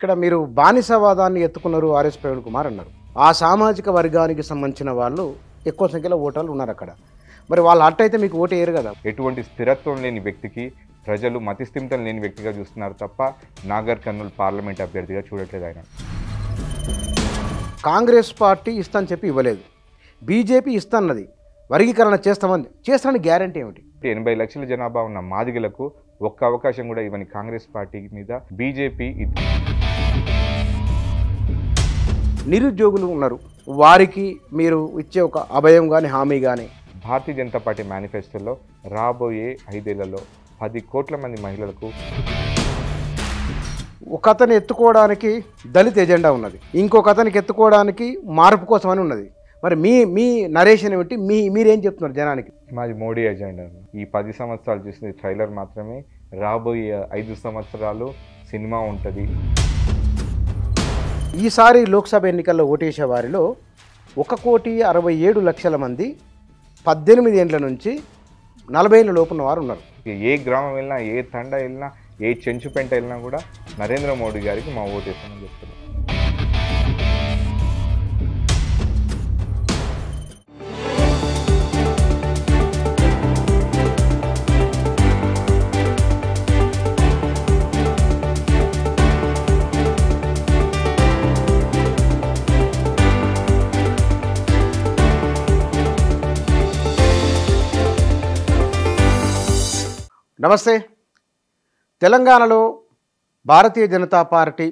ఇక్కడ మీరు బానిసవాదాన్ని ఎత్తుకున్నారు ఆర్ఎస్ ప్రవీణ్ కుమార్ అన్నారు. ఆ సామాజిక వర్గానికి సంబంధించిన వాళ్ళు ఎక్కువ సంఖ్యలో ఓటర్లు ఉన్నారు అక్కడ. మరి వాళ్ళు అట్టయితే మీకు ఓటు వేయరు కదా. ఎటువంటి స్థిరత్వం లేని వ్యక్తికి ప్రజలు మతిస్థిమితం లేని వ్యక్తిగా చూస్తున్నారు తప్ప నాగర్ కర్నూలు పార్లమెంట్ అభ్యర్థిగా చూడట్లేదు. ఆయన కాంగ్రెస్ పార్టీ ఇస్తానని చెప్పి ఇవ్వలేదు, బీజేపీ ఇస్తాన్నది, వర్గీకరణ చేస్తానని గ్యారంటీ ఏమిటి? 80 లక్షల జనాభా ఉన్న మాదిగలకు ఒక్క అవకాశం కూడా ఇవ్వని కాంగ్రెస్ పార్టీ మీద బీజేపీ నిరుద్యోగులు ఉన్నారు, వారికి మీరు ఇచ్చే ఒక అభయం కానీ హామీ కానీ? భారతీయ జనతా పార్టీ మేనిఫెస్టోలో రాబోయే 5 ఏళ్లలో 10 కోట్ల మంది మహిళలకు ఒక అతను ఎత్తుకోవడానికి దళిత ఎజెండా ఉన్నది, ఇంకొక అతనికి ఎత్తుకోవడానికి మార్పు కోసం అని ఉన్నది. మరి మీ నరేషన్ ఏమిటి? మీరేం చెప్తున్నారు జనానికి? మాది మోడీ ఎజెండా. ఈ 10 సంవత్సరాలు చూసిన ట్రైలర్ మాత్రమే. రాబోయే 5 సంవత్సరాలు సినిమా ఉంటుంది. ఈసారి లోక్సభ ఎన్నికల్లో ఓటేసే వారిలో 1,67,00,000 మంది 18 ఏళ్ల నుంచి 40 ఏళ్ళ లోపున్న వారు ఉన్నారు. ఏ గ్రామం వెళ్ళినా, ఏ తండ వెళ్ళినా, ఏ చెంచుపెంట వెళ్ళినా కూడా నరేంద్ర మోడీ గారికి మా ఓటేస్తామని చెప్తున్నాం. నమస్తే. తెలంగాణలో భారతీయ జనతా పార్టీ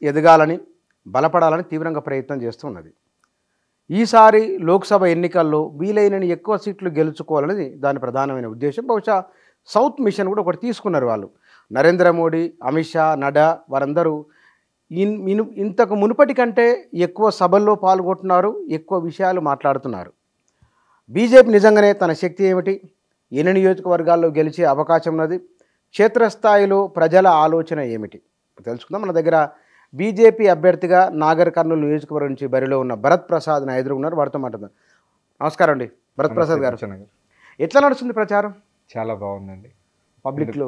ఎదగాలని, బలపడాలని తీవ్రంగా ప్రయత్నం చేస్తున్నది. ఈసారి లోక్సభ ఎన్నికల్లో వీలైనన్ని ఎక్కువ సీట్లు గెలుచుకోవాలనేది దాని ప్రధానమైన ఉద్దేశం. బహుశా సౌత్ మిషన్ కూడా ఒకటి తీసుకున్నారు వాళ్ళు. నరేంద్ర మోడీ, అమిత్ షా, నడ్డా వారందరూ ఇంతకు మునుపటి కంటే ఎక్కువ సభల్లో పాల్గొంటున్నారు, ఎక్కువ విషయాలు మాట్లాడుతున్నారు. బీజేపీ నిజంగానే తన శక్తి ఏమిటి, ఎన్ని నియోజకవర్గాల్లో గెలిచే అవకాశం ఉన్నది, క్షేత్రస్థాయిలో ప్రజల ఆలోచన ఏమిటి తెలుసుకుందాం. మన దగ్గర బీజేపీ అభ్యర్థిగా నాగర్ కర్నూలు నియోజకవర్గం నుంచి బరిలో ఉన్న భరత్ ప్రసాద్ నాయుడు ఉన్నారు, వారితో మాట్లాడదాం. నమస్కారం అండి భరత్ ప్రసాద్ గారు. ఎట్లా నడుస్తుంది ప్రచారం? చాలా బాగుందండి పబ్లిక్లో.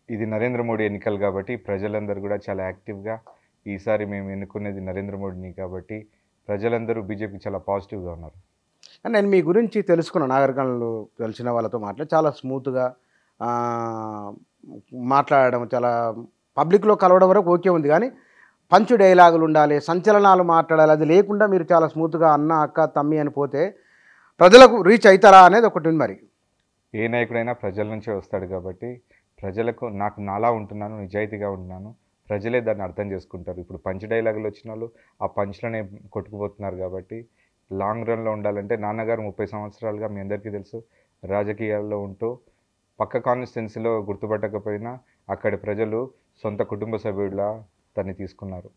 ఇది నరేంద్ర మోడీ ఎన్నికలు కాబట్టి ప్రజలందరూ కూడా చాలా యాక్టివ్గా, ఈసారి మేము ఎన్నుకునేది నరేంద్ర మోడీని కాబట్టి ప్రజలందరూ బీజేపీకి చాలా పాజిటివ్గా ఉన్నారు. నేను మీ గురించి తెలుసుకున్న నాగర్ కర్నూలు తెలిసిన వాళ్ళతో మాట్లాడి చాలా స్మూత్గా మాట్లాడడం, చాలా పబ్లిక్లో కలవడం వరకు ఓకే ఉంది, కానీ పంచు డైలాగులు ఉండాలి, సంచలనాలు మాట్లాడాలి, అది లేకుండా మీరు చాలా స్మూత్గా అన్న, అక్క, తమ్మి అని పోతే ప్రజలకు రీచ్ అవుతారా అనేది ఒకటి ఉంది. మరి ఏ నాయకుడైనా ప్రజల నుంచే వస్తాడు కాబట్టి ప్రజలకు నాలా ఉంటున్నాను, నిజాయితీగా ఉంటున్నాను, ప్రజలే దాన్ని అర్థం చేసుకుంటారు. ఇప్పుడు పంచ్ డైలాగులు వచ్చిన వాళ్ళు ఆ పంచ్లోనే కొట్టుకుపోతున్నారు కాబట్టి లాంగ్ రన్లో ఉండాలంటే నాన్నగారు 30 సంవత్సరాలుగా మీ అందరికీ తెలుసు రాజకీయాల్లో ఉంటూ పక్క కాన్స్టిట్యున్సీలో గుర్తుపట్టకపోయినా అక్కడి ప్రజలు సొంత కుటుంబ సభ్యుడిలా తన్ని తీసుకున్నారు.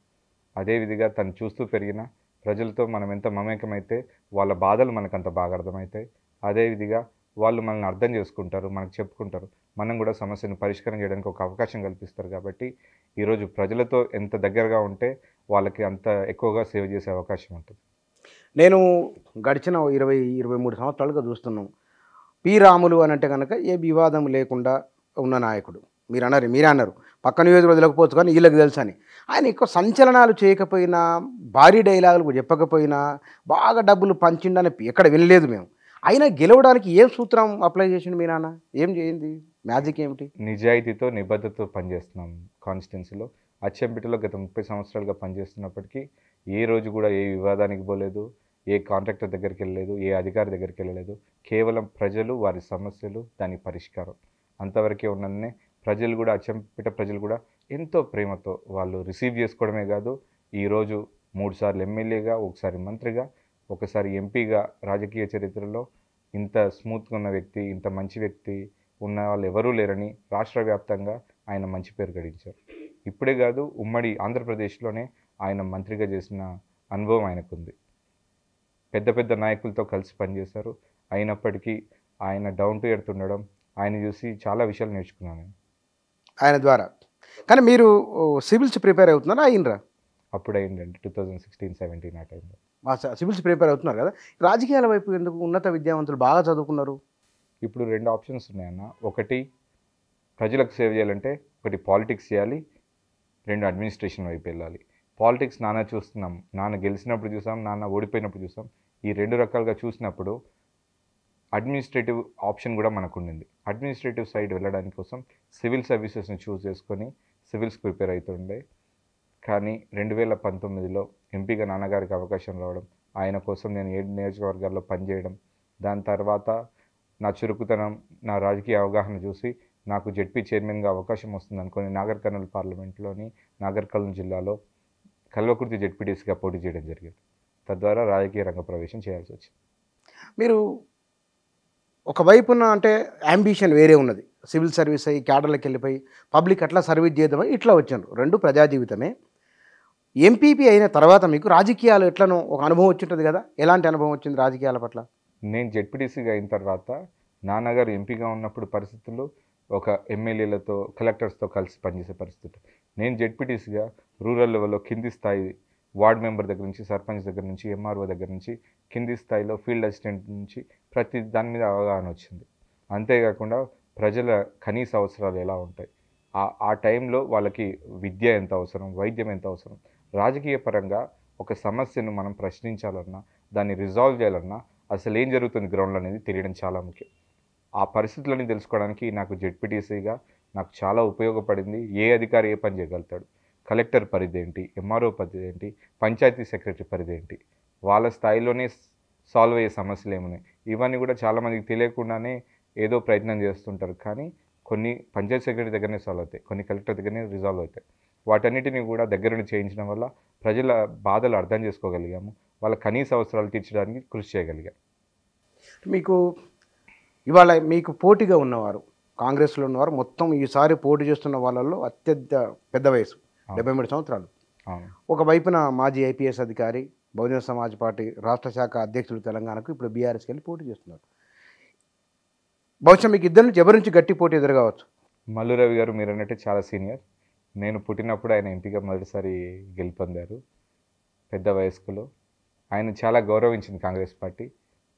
అదేవిధంగా తను చూస్తూ పెరిగిన ప్రజలతో మనం ఎంత మమేకమైతే వాళ్ళ బాధలు మనకు అంత బాగా అర్థమవుతాయి. అదేవిధంగా వాళ్ళు మనల్ని అర్థం చేసుకుంటారు, మనకు చెప్పుకుంటారు, మనం కూడా సమస్యను పరిష్కారం చేయడానికి ఒక అవకాశం కల్పిస్తారు. కాబట్టి ఈరోజు ప్రజలతో ఎంత దగ్గరగా ఉంటే వాళ్ళకి అంత ఎక్కువగా సేవ చేసే అవకాశం ఉంటుంది. నేను గడిచిన 20-23 సంవత్సరాలుగా చూస్తున్నాం. పి రాములు అని అంటే కనుక ఏ వివాదం లేకుండా ఉన్న నాయకుడు. మీరే అన్నారు పక్క నియోజకవర్గం వదలకపోవచ్చు కానీ వీళ్ళకి తెలుసు అని. ఆయన ఎక్కువ సంచలనాలు చేయకపోయినా, భారీ డైలాగులు చెప్పకపోయినా, బాగా డబ్బులు పంచిండని ఎక్కడ వినలేదు మేము. అయినా గెలవడానికి ఏం సూత్రం అప్లై చేసిండు మీ నాన్న? ఏం చేయింది, మ్యాజిక్ ఏమిటి? నిజాయితీతో, నిబద్ధతతో పనిచేస్తున్నాం. కాన్స్టిట్యున్సీలో అచ్చంపేటలో గత 30 సంవత్సరాలుగా పనిచేస్తున్నప్పటికీ ఏ రోజు కూడా ఏ వివాదానికి పోలేదు, ఏ కాంట్రాక్టర్ దగ్గరికి వెళ్ళలేదు, ఏ అధికారి దగ్గరికి వెళ్ళలేదు. కేవలం ప్రజలు, వారి సమస్యలు, దాని పరిష్కారం అంతవరకే ఉన్నదనే ప్రజలు కూడా, అచ్చంపేట ప్రజలు కూడా ఎంతో ప్రేమతో వాళ్ళు రిసీవ్ చేసుకోవడమే కాదు, ఈరోజు 3 సార్లు ఎమ్మెల్యేగా, ఒకసారి మంత్రిగా, ఒకసారి ఎంపీగా రాజకీయ చరిత్రలో ఇంత స్మూత్గా ఉన్న వ్యక్తి, ఇంత మంచి వ్యక్తి ఉన్న వాళ్ళు ఎవరూ లేరని రాష్ట్ర వ్యాప్తంగా ఆయన మంచి పేరు గడించారు. ఇప్పుడే కాదు, ఉమ్మడి ఆంధ్రప్రదేశ్లోనే ఆయన మంత్రిగా చేసిన అనుభవం ఆయనకుంది. పెద్ద పెద్ద నాయకులతో కలిసి పనిచేశారు. అయినప్పటికీ ఆయన డౌన్ టు ఎర్త్ ఉండడం, ఆయన చూసి చాలా విషయాలు నేర్చుకున్నాను ఆయన ద్వారా. కానీ మీరు సివిల్స్ ప్రిపేర్ అవుతున్నారా? అయినరా? అప్పుడు అయిందండి 2016-17 ఆ టైంలో. సివిల్స్ ప్రిపేర్ అవుతున్నారు కదా, రాజకీయాల వైపు ఎందుకు? ఉన్నత విద్యావంతులు బాగా చదువుకున్నారు. ఇప్పుడు 2 ఆప్షన్స్ ఉన్నాయన్న. ఒకటి ప్రజలకు సేవ చేయాలంటే ఒకటి పాలిటిక్స్ చేయాలి, రెండు అడ్మినిస్ట్రేషన్ వైపు వెళ్ళాలి. పాలిటిక్స్ నాన్న చూస్తున్నాం, నాన్న గెలిచినప్పుడు చూసాం, నాన్న ఓడిపోయినప్పుడు చూసాం. ఈ రెండు రకాలుగా చూసినప్పుడు అడ్మినిస్ట్రేటివ్ ఆప్షన్ కూడా మనకు ఉండింది. అడ్మినిస్ట్రేటివ్ సైడ్ వెళ్ళడానికి కోసం సివిల్ సర్వీసెస్ని చూస్ చేసుకొని సివిల్స్ ప్రిపేర్ అవుతుండే. కానీ 2019లో ఎంపీగా నాన్నగారికి అవకాశం రావడం, ఆయన కోసం నేను 7 నియోజకవర్గాల్లో పనిచేయడం, దాని తర్వాత నా చురుకుతనం, నా రాజకీయ అవగాహన చూసి నాకు జెడ్పీ చైర్మన్గా అవకాశం వస్తుంది అనుకొని నాగర్ కర్నూల్ పార్లమెంట్లోని నాగర్ కర్నూల్ జిల్లాలో కల్వకుర్తి జెడ్పీటీసీగా పోటీ చేయడం జరిగింది. తద్వారా రాజకీయ రంగ ప్రవేశం చేయాల్సి వచ్చింది. మీరు ఒకవైపున అంటే యాంబిషన్ వేరే ఉన్నది, సివిల్ సర్వీస్ అయ్యి క్యాడర్లకు వెళ్ళిపోయి పబ్లిక్ అట్లా సర్వీస్ చేద్దామని ఇట్లా వచ్చాను. రెండు ప్రజా జీవితమే. ఎంపీపీ అయిన తర్వాత మీకు రాజకీయాలు ఎట్లనో ఒక అనుభవం వచ్చి ఉంటుంది కదా, ఎలాంటి అనుభవం వచ్చింది రాజకీయాల పట్ల? నేను జెడ్పీటీసీగా అయిన తర్వాత నాన్నగారు ఎంపీగా ఉన్నప్పుడు పరిస్థితులు ఒక ఎమ్మెల్యేలతో కలెక్టర్స్తో కలిసి పనిచేసే పరిస్థితి. నేను జెడ్పీటీసీగా రూరల్ లెవెల్లో కింది స్థాయి వార్డ్ మెంబర్ దగ్గర నుంచి, సర్పంచ్ దగ్గర నుంచి, ఎంఆర్ఓ దగ్గర నుంచి, కింది స్థాయిలో ఫీల్డ్ అసిస్టెంట్ నుంచి ప్రతి దాని మీద అవగాహన వచ్చింది. అంతేకాకుండా ప్రజల కనీస అవసరాలు ఎలా ఉంటాయి, ఆ టైంలో వాళ్ళకి విద్య ఎంత అవసరం, వైద్యం ఎంత అవసరం, రాజకీయ పరంగా ఒక సమస్యను మనం ప్రశ్నించాలన్నా, దాన్ని రిజాల్వ్ చేయాలన్నా అసలు ఏం జరుగుతుంది గ్రౌండ్లో అనేది తెలియడం చాలా ముఖ్యం. ఆ పరిస్థితులని తెలుసుకోవడానికి నాకు జెడ్పీటీసీగా నాకు చాలా ఉపయోగపడింది. ఏ అధికారి ఏ పని చేయగలుగుతాడు, కలెక్టర్ పరిధి ఏంటి, ఎంఆర్ఓ పరిధి ఏంటి, పంచాయతీ సెక్రటరీ పరిధి ఏంటి, వాళ్ళ స్థాయిలోనే సాల్వ్ అయ్యే సమస్యలు ఏమున్నాయి, ఇవన్నీ కూడా చాలామందికి తెలియకుండానే ఏదో ప్రయత్నం చేస్తుంటారు. కానీ కొన్ని పంచాయతీ సెక్రటరీ దగ్గరనే సాల్వ్ అవుతాయి, కొన్ని కలెక్టర్ దగ్గరనే రిజాల్వ్ అవుతాయి. వాటన్నిటిని కూడా దగ్గరుండి చేయించడం వల్ల ప్రజల బాధలు అర్థం చేసుకోగలిగాము, వాళ్ళ కనీస అవసరాలు తీర్చడానికి కృషి చేయగలిగాం. మీకు ఇవాళ మీకు పోటీగా ఉన్నవారు, కాంగ్రెస్లో ఉన్నవారు, మొత్తం ఈసారి పోటీ చేస్తున్న వాళ్ళల్లో అత్యంత పెద్ద వయసు 73 సంవత్సరాలు. ఒకవైపున మాజీ ఐపీఎస్ అధికారి, బహుజన సమాజ్ పార్టీ రాష్ట్ర శాఖ అధ్యక్షులు తెలంగాణకు, ఇప్పుడు బీఆర్ఎస్కి వెళ్ళి పోటీ చేస్తున్నారు. బహుశా మీకు ఇద్దరి నుంచి ఎవరి నుంచి గట్టి పోటీ ఎదురుగావచ్చు? మల్లు రవి గారు మీరు అన్నట్టు చాలా సీనియర్. నేను పుట్టినప్పుడు ఆయన ఎంపీగా మొదటిసారి గెలుపొందారు. పెద్ద వయస్కులో ఆయన చాలా గౌరవించింది కాంగ్రెస్ పార్టీ.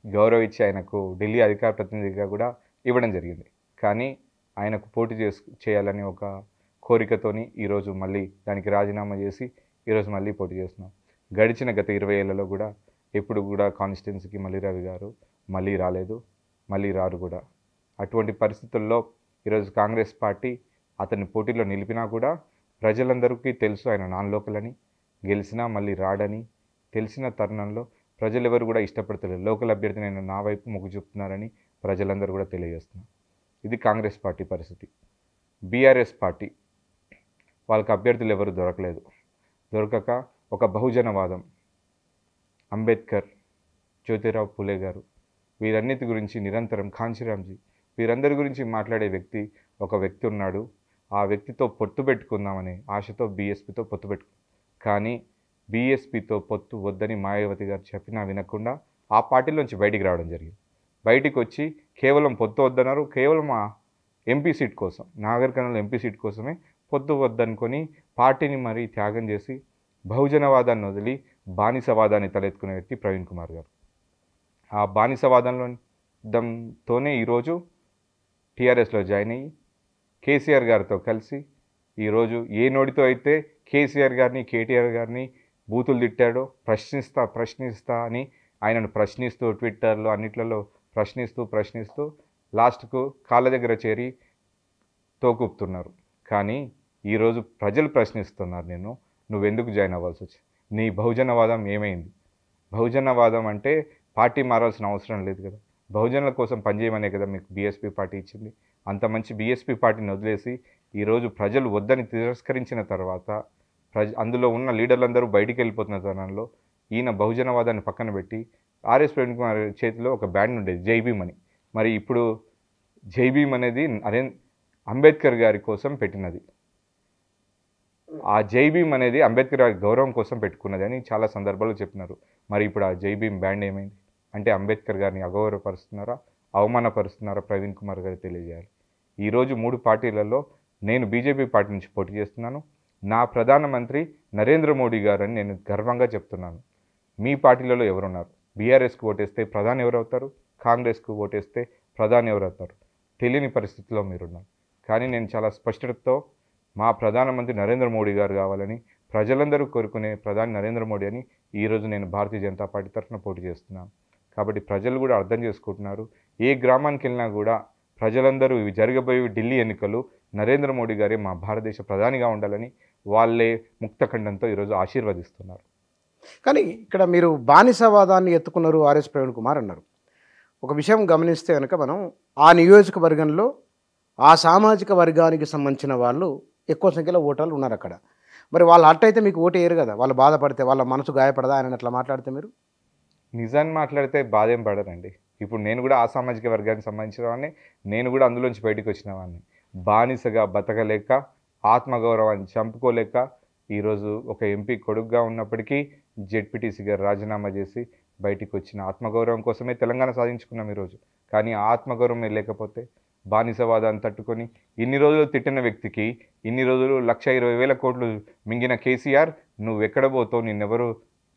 గౌరవించి ఆయనకు ఢిల్లీ అధికార ప్రతినిధిగా కూడా ఇవ్వడం జరిగింది. కానీ ఆయనకు పోటీ చేయాలని ఒక కోరికతోని ఈరోజు మళ్ళీ దానికి రాజీనామా చేసి ఈరోజు మళ్ళీ పోటీ చేస్తున్నాం. గడిచిన గత 20 ఏళ్లలో కూడా ఎప్పుడు కూడా కాన్స్టిట్యున్సీకి మల్లు రవి గారు మళ్ళీ రాలేదు, మళ్ళీ రారు కూడా. అటువంటి పరిస్థితుల్లో ఈరోజు కాంగ్రెస్ పార్టీ అతన్ని పోటీలో నిలిపినా కూడా ప్రజలందరికీ తెలుసు ఆయన నాన్ లోకల్ అని, గెలిచినా మళ్ళీ రాడని తెలిసిన తరుణంలో ప్రజలు ఎవరు కూడా ఇష్టపడతలేదు, లోకల్ అభ్యర్థిని ఆయన నా వైపు మొగ్గు చూపుతున్నారని ప్రజలందరూ కూడా తెలియజేస్తున్నారు. ఇది కాంగ్రెస్ పార్టీ పరిస్థితి. బీఆర్ఎస్ పార్టీ వాళ్ళకి అభ్యర్థులు ఎవరు దొరకక ఒక బహుజనవాదం, అంబేద్కర్, జ్యోతిరావు పూలే గారు, వీరన్నిటి గురించి నిరంతరం కాంచీరాంజీ, వీరందరి గురించి మాట్లాడే ఒక వ్యక్తి ఉన్నాడు. ఆ వ్యక్తితో పొత్తు పెట్టుకుందామని ఆశతో బీఎస్పీతో పొత్తు పెట్టుకున్నాం. కానీ బీఎస్పీతో పొత్తు వద్దని మాయావతి గారు చెప్పినా వినకుండా ఆ పార్టీలోంచి బయటికి రావడం జరిగింది. బయటికి వచ్చి కేవలం పొత్తు వద్దన్నారు, కేవలం ఆ ఎంపీ సీట్ కోసం, నాగర్ కర్నూల్ ఎంపీ సీట్ కోసమే పొత్తు వద్దనుకొని పార్టీని మరీ త్యాగం చేసి బహుజనవాదాన్ని వదిలి బానిసవాదాన్ని తలెత్తుకునే వ్యక్తి ప్రవీణ్ కుమార్ గారు. ఆ బానిసవాదంతోనే ఈరోజు టీఆర్ఎస్లో జాయిన్ అయ్యి కేసీఆర్ గారితో కలిసి ఈరోజు ఏ నోటితో అయితే కేసీఆర్ గారిని, కేటీఆర్ గారిని బూతులు తిట్టాడో, ప్రశ్నిస్తా అని ఆయనను ప్రశ్నిస్తూ ట్విట్టర్లో అన్నిట్లలో ప్రశ్నిస్తూ లాస్ట్కు కాళ్ళ దగ్గర చేరి తోకూపుతున్నారు. కానీ ఈరోజు ప్రజలు ప్రశ్నిస్తున్నారు, నువ్వెందుకు జాయిన్ అవ్వాల్సి వచ్చింది, నీ బహుజనవాదం ఏమైంది? బహుజనవాదం అంటే పార్టీ మారాల్సిన అవసరం లేదు కదా, బహుజనుల కోసం పనిచేయమనే కదా మీకు బీఎస్పీ పార్టీ ఇచ్చింది. అంత మంచి బీఎస్పీ పార్టీని వదిలేసి ఈరోజు ప్రజలు వద్దని తిరస్కరించిన తర్వాత అందులో ఉన్న లీడర్లందరూ బయటికి వెళ్ళిపోతున్న తరుణంలో ఈయన బహుజనవాదాన్ని పక్కన పెట్టి ఆర్ఎస్ ప్రవీణ్ కుమార్ చేతిలో ఒక బ్యాండ్ ఉండేది జై భీమ్ అని. మరి ఇప్పుడు జై భీమ్ అనేది అంబేద్కర్ గారి కోసం పెట్టినది. ఆ జై భీమ్ అనేది అంబేద్కర్ గారి గౌరవం కోసం పెట్టుకున్నది అని చాలా సందర్భాల్లో చెప్పినారు. మరి ఇప్పుడు ఆ జై భీమ్ బ్యాండ్ ఏమైంది? అంటే అంబేద్కర్ గారిని అగౌరవపరుస్తున్నారా, అవమానపరుస్తున్నారా ప్రవీణ్ కుమార్ గారు తెలియజేయాలి. ఈరోజు 3 పార్టీలలో నేను బీజేపీ పార్టీ నుంచి పోటీ చేస్తున్నాను. నా ప్రధానమంత్రి నరేంద్ర మోడీ గారు అని నేను గర్వంగా చెప్తున్నాను. మీ పార్టీలలో ఎవరున్నారు? బీఆర్ఎస్కు ఓటేస్తే ప్రధాని ఎవరవుతారు, కాంగ్రెస్కు ఓటేస్తే ప్రధాని ఎవరవుతారు? తెలియని పరిస్థితిలో మీరున్నారు. కానీ నేను చాలా స్పష్టతతో మా ప్రధానమంత్రి నరేంద్ర మోడీ గారు కావాలని ప్రజలందరూ కోరుకునే ప్రధాని నరేంద్ర మోడీ అని ఈరోజు నేను భారతీయ జనతా పార్టీ తరఫున పోటీ చేస్తున్నాను. కాబట్టి ప్రజలు కూడా అర్థం చేసుకుంటున్నారు. ఏ గ్రామానికి వెళ్ళినా కూడా ప్రజలందరూ ఇవి జరగబోయే ఢిల్లీ ఎన్నికలు నరేంద్ర మోడీ గారే మా భారతదేశ ప్రధానిగా ఉండాలని వాళ్ళే ముక్తఖండంతో ఈరోజు ఆశీర్వదిస్తున్నారు. కానీ ఇక్కడ మీరు బానిసవాదాన్ని ఎత్తుకున్నారు ఆర్ఎస్ ప్రవీణ్ కుమార్ అన్నారు. ఒక విషయం గమనిస్తే కనుక మనం ఆ నియోజకవర్గంలో ఆ సామాజిక వర్గానికి సంబంధించిన వాళ్ళు ఎక్కువ సంఖ్యలో ఓటర్లు ఉన్నారు అక్కడ. మరి వాళ్ళు అట్టయితే మీకు ఓటు వేయరు కదా, వాళ్ళు బాధపడితే వాళ్ళ మనసు గాయపడదా అని అట్లా మాట్లాడితే మీరు? నిజాన్ని మాట్లాడితే బాధ ఏం పడరండి. ఇప్పుడు నేను కూడా ఆ సామాజిక వర్గానికి సంబంధించిన వాడిని, నేను కూడా అందులోంచి బయటకు వచ్చిన వాడిని. బానిసగా బతకలేక, ఆత్మగౌరవాన్ని చంపుకోలేక ఈరోజు ఒక ఎంపీ కొడుకుగా ఉన్నప్పటికీ జెడ్పీటీసీ గారు రాజీనామా చేసి బయటికి వచ్చిన ఆత్మగౌరవం కోసమే తెలంగాణ సాధించుకున్నాం ఈరోజు. కానీ ఆ ఆత్మగౌరవం లేకపోతే బానిసవాదాన్ని తట్టుకొని ఇన్ని రోజులు తిట్టిన వ్యక్తికి ఇన్ని రోజులు 1,20,000 కోట్లు మింగిన కేసీఆర్ నువ్వు ఎక్కడ పోతావు, నిన్నెవరు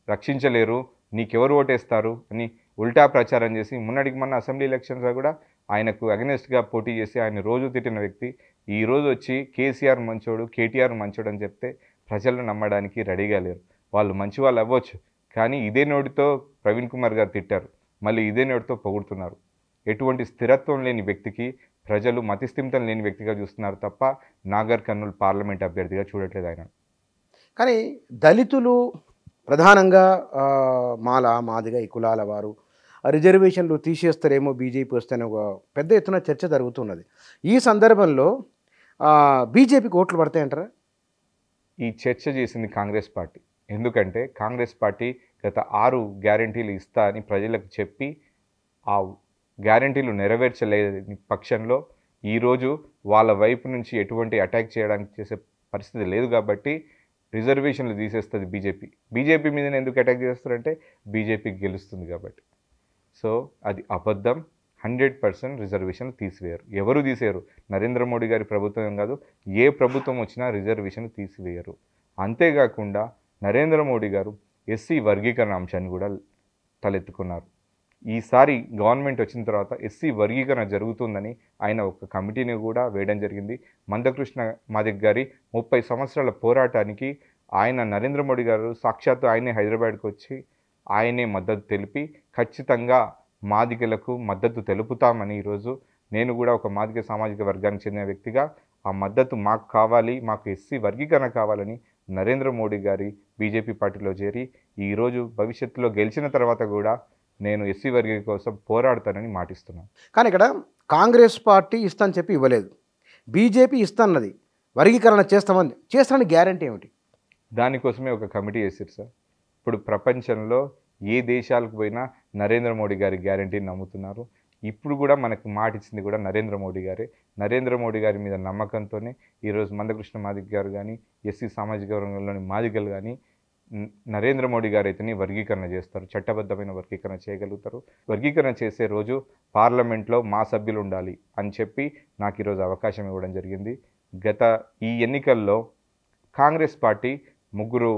రక్షించలేరు, నీకెవరు ఓటేస్తారు అని ఉల్టా ప్రచారం చేసి మొన్నటికి మొన్న అసెంబ్లీ ఎలక్షన్స్లో కూడా ఆయనకు అగెనెస్ట్గా పోటీ చేసి ఆయన రోజు తిట్టిన వ్యక్తి ఈరోజు వచ్చి కేసీఆర్ మంచోడు, కేటీఆర్ మంచోడు అని చెప్తే ప్రజలు నమ్మడానికి రెడీగా లేరు. వాళ్ళు మంచి వాళ్ళు అవ్వచ్చు, కానీ ఇదే నోటితో ప్రవీణ్ కుమార్ గారు తిట్టారు, మళ్ళీ ఇదే నోటితో పొగుడుతున్నారు. ఎటువంటి స్థిరత్వం లేని వ్యక్తికి ప్రజలు మతిస్థిమితం లేని వ్యక్తిగా చూస్తున్నారు తప్ప నాగర్ కర్నూల్ పార్లమెంట్ అభ్యర్థిగా చూడట్లేదు ఆయన. కానీ దళితులు ప్రధానంగా మాల మాదిగ ఈ కులాల వారు రిజర్వేషన్లు తీసేస్తారేమో బీజేపీ వస్తేనే ఒక పెద్ద ఎత్తున చర్చ జరుగుతున్నది. ఈ సందర్భంలో బీజేపీకి ఓట్లు పడతాయంటారా? ఈ చర్చ చేసింది కాంగ్రెస్ పార్టీ. ఎందుకంటే కాంగ్రెస్ పార్టీ గత 6 గ్యారంటీలు ఇస్తా అని ప్రజలకు చెప్పి ఆ గ్యారంటీలు నెరవేర్చలేని పక్షంలో ఈరోజు వాళ్ళ వైపు నుంచి ఎటువంటి అటాక్ చేయడానికి చేసే పరిస్థితి లేదు. కాబట్టి రిజర్వేషన్లు తీసేస్తుంది బీజేపీ. బీజేపీ మీదనే ఎందుకు అటాక్ చేస్తారంటే బీజేపీకి గెలుస్తుంది కాబట్టి. సో అది అబద్ధం. 100% రిజర్వేషన్లు తీసివేయరు. ఎవరు తీసేయరు? నరేంద్ర మోడీ గారి ప్రభుత్వం కాదు, ఏ ప్రభుత్వం వచ్చినా రిజర్వేషన్లు తీసివేయరు. అంతేకాకుండా నరేంద్ర మోడీ గారు ఎస్సీ వర్గీకరణ అంశాన్ని కూడా తలెత్తుకున్నారు. ఈసారి గవర్నమెంట్ వచ్చిన తర్వాత ఎస్సీ వర్గీకరణ జరుగుతుందని ఆయన ఒక కమిటీని కూడా వేయడం జరిగింది. మందకృష్ణ మాదిగ గారి 30 సంవత్సరాల పోరాటానికి ఆయన నరేంద్ర మోడీ గారు సాక్షాత్తు ఆయనే హైదరాబాద్కి వచ్చి ఆయనే మద్దతు తెలిపి ఖచ్చితంగా మాదిగలకు మద్దతు తెలుపుతామని ఈరోజు నేను కూడా ఒక మాదిగ సామాజిక వర్గానికి చెందిన వ్యక్తిగా ఆ మద్దతు మాకు కావాలి, మాకు ఎస్సీ వర్గీకరణ కావాలని నరేంద్ర మోడీ గారి బీజేపీ పార్టీలో చేరి ఈరోజు భవిష్యత్తులో గెలిచిన తర్వాత కూడా నేను ఎస్సీ వర్గీకరణ కోసం పోరాడతానని మాటిస్తున్నాను. కానీ ఇక్కడ కాంగ్రెస్ పార్టీ ఇస్తానని చెప్పి ఇవ్వలేదు, బీజేపీ ఇస్తాన్నది వర్గీకరణ చేస్తానని గ్యారంటీ ఏమిటి? దానికోసమే ఒక కమిటీ వేసారు సార్. ఇప్పుడు ప్రపంచంలో ఏ దేశాలకు పోయినా నరేంద్ర మోడీ గారి గ్యారంటీని నమ్ముతున్నారు. ఇప్పుడు కూడా మనకు మాట ఇచ్చింది కూడా నరేంద్ర మోడీ గారే. నరేంద్ర మోడీ గారి మీద నమ్మకంతోనే ఈరోజు మందకృష్ణ మాదిగ గారు కానీ ఎస్సీ సామాజిక వర్గంలోని మాదిగలు కానీ నరేంద్ర మోడీ గారు అయితేనే వర్గీకరణ చేస్తారు, చట్టబద్ధమైన వర్గీకరణ చేయగలుగుతారు. వర్గీకరణ చేసే రోజు పార్లమెంట్లో మా సభ్యులు ఉండాలి అని చెప్పి నాకు ఈరోజు అవకాశం ఇవ్వడం జరిగింది. గత ఈ ఎన్నికల్లో కాంగ్రెస్ పార్టీ 3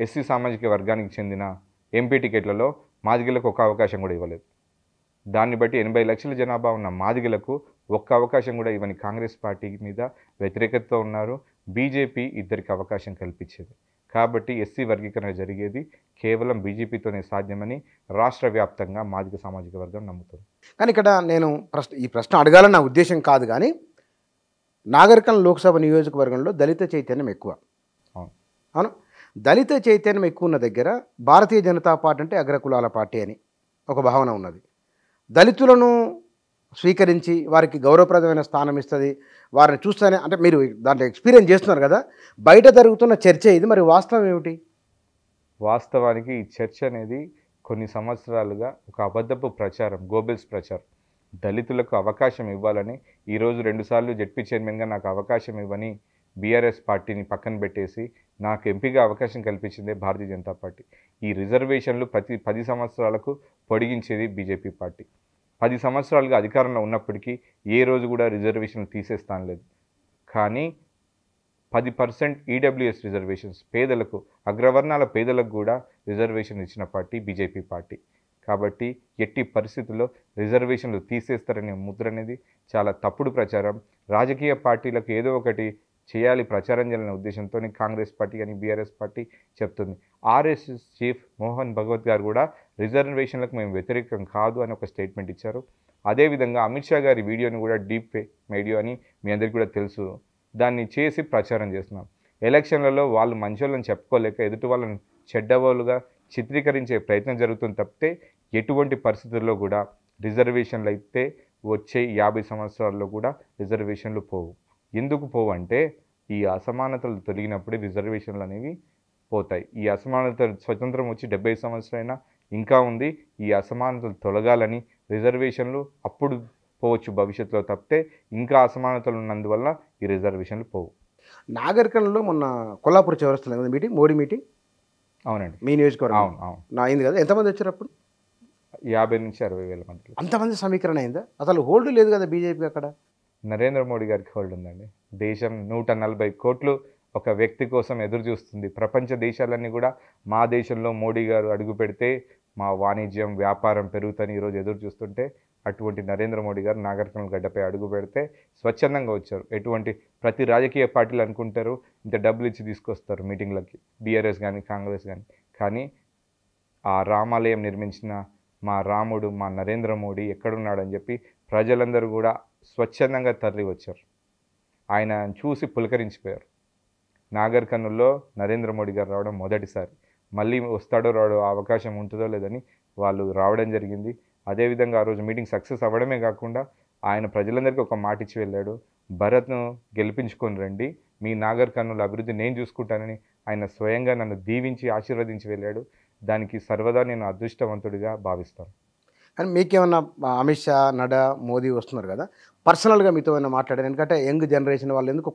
ఎస్సీ సామాజిక వర్గానికి చెందిన ఎంపీ టికెట్లలో మాదిగలకు ఒక అవకాశం కూడా ఇవ్వలేదు. దాన్ని బట్టి 80 లక్షల జనాభా ఉన్న మాదిగలకు ఒక్క అవకాశం కూడా ఇవ్వని కాంగ్రెస్ పార్టీ మీద వ్యతిరేకతతో ఉన్నారు. బీజేపీ 2కి అవకాశం కల్పించేది. కాబట్టి ఎస్సీ వర్గీకరణ జరిగేది కేవలం బీజేపీతోనే సాధ్యమని రాష్ట్ర వ్యాప్తంగా మాదిగ సామాజిక వర్గం నమ్ముతుంది. కానీ ఇక్కడ నేను ఈ ప్రశ్న అడగాలని నా ఉద్దేశం కాదు, కానీ నాగరికల్ లోక్సభ నియోజకవర్గంలో దళిత చైతన్యం ఎక్కువ. అవును, దళిత చైతన్యం ఎక్కువ ఉన్న దగ్గర భారతీయ జనతా పార్టీ అంటే అగ్రకులాల పార్టీ అని ఒక భావన ఉన్నది. దళితులను స్వీకరించి వారికి గౌరవప్రదమైన స్థానం ఇస్తుంది, వారిని చూస్తేనే అంటే మీరు దాంట్లో ఎక్స్పీరియన్స్ చేస్తున్నారు కదా, బయట జరుగుతున్న చర్చ ఇది, మరి వాస్తవం ఏమిటి? వాస్తవానికి ఈ చర్చ అనేది కొన్ని సంవత్సరాలుగా ఒక అబద్ధపు ప్రచారం, గోబెల్స్ ప్రచారం. దళితులకు అవకాశం ఇవ్వాలని ఈరోజు 2 సార్లు జెడ్పీ చైర్మన్గా నాకు అవకాశం ఇవ్వని బీఆర్ఎస్ పార్టీని పక్కన పెట్టేసి నాకు ఎంపీగా అవకాశం కల్పించిందే భారతీయ జనతా పార్టీ. ఈ రిజర్వేషన్లు ప్రతి 10 సంవత్సరాలకు పొడిగించేది బీజేపీ పార్టీ. 10 సంవత్సరాలుగా అధికారంలో ఉన్నప్పటికీ ఏ రోజు కూడా రిజర్వేషన్లు తీసేస్తానలేదు. కానీ 10% ఈడబ్ల్యూఎస్ రిజర్వేషన్స్ పేదలకు, అగ్రవర్ణాల పేదలకు కూడా రిజర్వేషన్ ఇచ్చిన పార్టీ బీజేపీ పార్టీ. కాబట్టి ఎట్టి పరిస్థితుల్లో రిజర్వేషన్లు తీసేస్తారనే ముద్ర అనేది చాలా తప్పుడు ప్రచారం. రాజకీయ పార్టీలకు ఏదో ఒకటి చేయాలి, ప్రచారం చేయాలనే ఉద్దేశంతో కాంగ్రెస్ పార్టీ కానీ బీఆర్ఎస్ పార్టీ చెప్తుంది. ఆర్ఎస్ఎస్ చీఫ్ మోహన్ భగవత్ గారు కూడా రిజర్వేషన్లకు మేము వ్యతిరేకం కాదు అని ఒక స్టేట్మెంట్ ఇచ్చారు. అదేవిధంగా అమిత్ షా గారి వీడియోని కూడా డీప్ ఫేక్ వీడియో అని మీ అందరికీ కూడా తెలుసు, దాన్ని చేసి ప్రచారం చేస్తున్నాం. ఎలక్షన్లలో వాళ్ళు మంచోళ్ళని చెప్పుకోలేక ఎదుటి వాళ్ళని చెడ్డవాళ్ళుగా చిత్రీకరించే ప్రయత్నం జరుగుతుంది తప్పితే ఎటువంటి పరిస్థితుల్లో కూడా రిజర్వేషన్లు అయితే వచ్చే 50 సంవత్సరాల్లో కూడా రిజర్వేషన్లు పోవు. ఎందుకు పోవు అంటే ఈ అసమానతలు తొలగినప్పుడే రిజర్వేషన్లు అనేవి పోతాయి. ఈ అసమానతలు స్వతంత్రం వచ్చి 70 సంవత్సరాలైనా ఇంకా ఉంది. ఈ అసమానతలు తొలగాలని రిజర్వేషన్లు అప్పుడు పోవచ్చు భవిష్యత్తులో తప్పితే ఇంకా అసమానతలు ఉన్నందువల్ల ఈ రిజర్వేషన్లు పోవు. నాగరికల్లో మొన్న కొల్లాపూర్ చౌరస్తాలో కదా మీటింగ్, మోడీ మీటింగ్. అవునండి, మీ నియోజకవర్గం. అవును అవును, నా అయింది కదా. ఎంతమంది వచ్చారు అప్పుడు? 50 నుంచి 60,000 మంది. అంతమంది సమీకరణ అయిందా? అసలు హోల్డ్ లేదు కదా బీజేపీకి అక్కడ. నరేంద్ర మోడీ గారికి హోల్డ్ ఉందండి. దేశం 140 కోట్లు ఒక వ్యక్తి కోసం ఎదురు చూస్తుంది. ప్రపంచ దేశాలన్నీ కూడా మా దేశంలో మోడీ గారు అడుగు పెడితే మా వాణిజ్యం వ్యాపారం పెరుగుతని ఈరోజు ఎదురు చూస్తుంటే అటువంటి నరేంద్ర మోడీ గారు నాగరికల్ గడ్డపై అడుగు పెడితే స్వచ్ఛందంగా వచ్చారు. ఎటువంటి ప్రతి రాజకీయ పార్టీలు అనుకుంటారు ఇంత డబ్బులు ఇచ్చి తీసుకొస్తారు మీటింగ్లకి, బీఆర్ఎస్ కానీ కాంగ్రెస్ కానీ ఆ రామాలయం నిర్మించిన మా రాముడు మా నరేంద్ర మోడీ ఎక్కడున్నాడని చెప్పి ప్రజలందరూ కూడా స్వచ్ఛందంగా తరలి వచ్చారు. ఆయన చూసి పులకరించిపోయారు. నాగర్ కర్నూల్లో నరేంద్ర మోడీ గారు రావడం మొదటిసారి. మళ్ళీ వస్తాడో రాడో అవకాశం ఉంటుందో లేదని వాళ్ళు రావడం జరిగింది. అదేవిధంగా ఆ రోజు మీటింగ్ సక్సెస్ అవ్వడమే కాకుండా ఆయన ప్రజలందరికీ ఒక మాట ఇచ్చి వెళ్ళాడు, భరత్ను గెలిపించుకొని రండి, మీ నాగర్ కర్నూలు అభివృద్ధి నేను చూసుకుంటానని ఆయన స్వయంగా నన్ను దీవించి ఆశీర్వదించి వెళ్ళాడు. దానికి సర్వదా నేను అదృష్టవంతుడిగా భావిస్తాను. కానీ మీకేమన్నా అమిత్ షా, నడ్డా, మోదీ వస్తున్నారు కదా, పర్సనల్గా మీతో ఏమైనా మాట్లాడారు? ఎందుకంటే యంగ్ జనరేషన్ వాళ్ళు ఎందుకు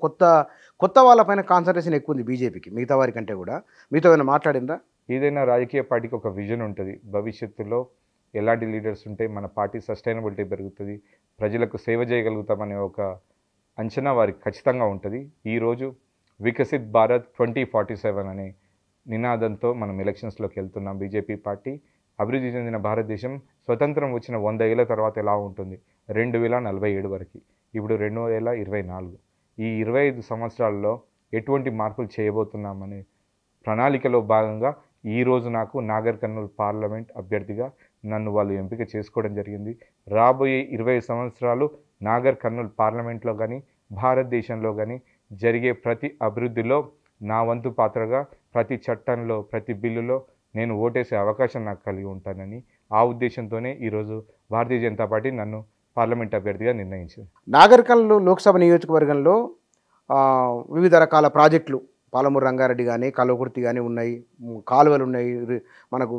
కొత్త వాళ్ళపైన కాన్సన్ట్రేషన్ ఎక్కువ ఉంది బీజేపీకి మిగతా వారి కంటే కూడా. మీతో ఏమైనా మాట్లాడిందా? ఏదైనా రాజకీయ పార్టీకి ఒక విజన్ ఉంటుంది. భవిష్యత్తులో ఎలాంటి లీడర్స్ ఉంటే మన పార్టీ సస్టైనబిలిటీ పెరుగుతుంది, ప్రజలకు సేవ చేయగలుగుతామనే ఒక అంచనా వారికి ఖచ్చితంగా ఉంటుంది. ఈరోజు వికసిత్ భారత్ 2047 అనే నినాదంతో మనం ఎలక్షన్స్లోకి వెళ్తున్నాం. బీజేపీ పార్టీ అభివృద్ధి చెందిన భారతదేశం స్వతంత్రం వచ్చిన 100 ఏళ్ళ తర్వాత ఎలా ఉంటుంది, 2047 వరకు, ఇప్పుడు 2024, ఈ 25 సంవత్సరాల్లో ఎటువంటి మార్పులు చేయబోతున్నామనే ప్రణాళికలో భాగంగా ఈరోజు నాకు నాగర్ కర్నూల్ పార్లమెంట్ అభ్యర్థిగా నన్ను వాళ్ళు ఎంపిక చేసుకోవడం జరిగింది. రాబోయే 20 సంవత్సరాలు నాగర్ కర్నూల్ పార్లమెంట్లో కానీ భారతదేశంలో కానీ జరిగే ప్రతి అభివృద్ధిలో నా వంతు పాత్రగా ప్రతి చట్టంలో ప్రతి బిల్లులో నేను ఓటేసే అవకాశం నాకు కలిగి ఉంటానని ఆ ఉద్దేశంతోనే ఈరోజు భారతీయ జనతా పార్టీ నన్ను పార్లమెంట్ అభ్యర్థిగా నిర్ణయించింది. నాగర్ కర్నూల్ లోక్సభ నియోజకవర్గంలో వివిధ రకాల ప్రాజెక్టులు పాలమూరు రంగారెడ్డి కానీ కల్వకుర్తి కానీ ఉన్నాయి, కాలువలు ఉన్నాయి, మనకు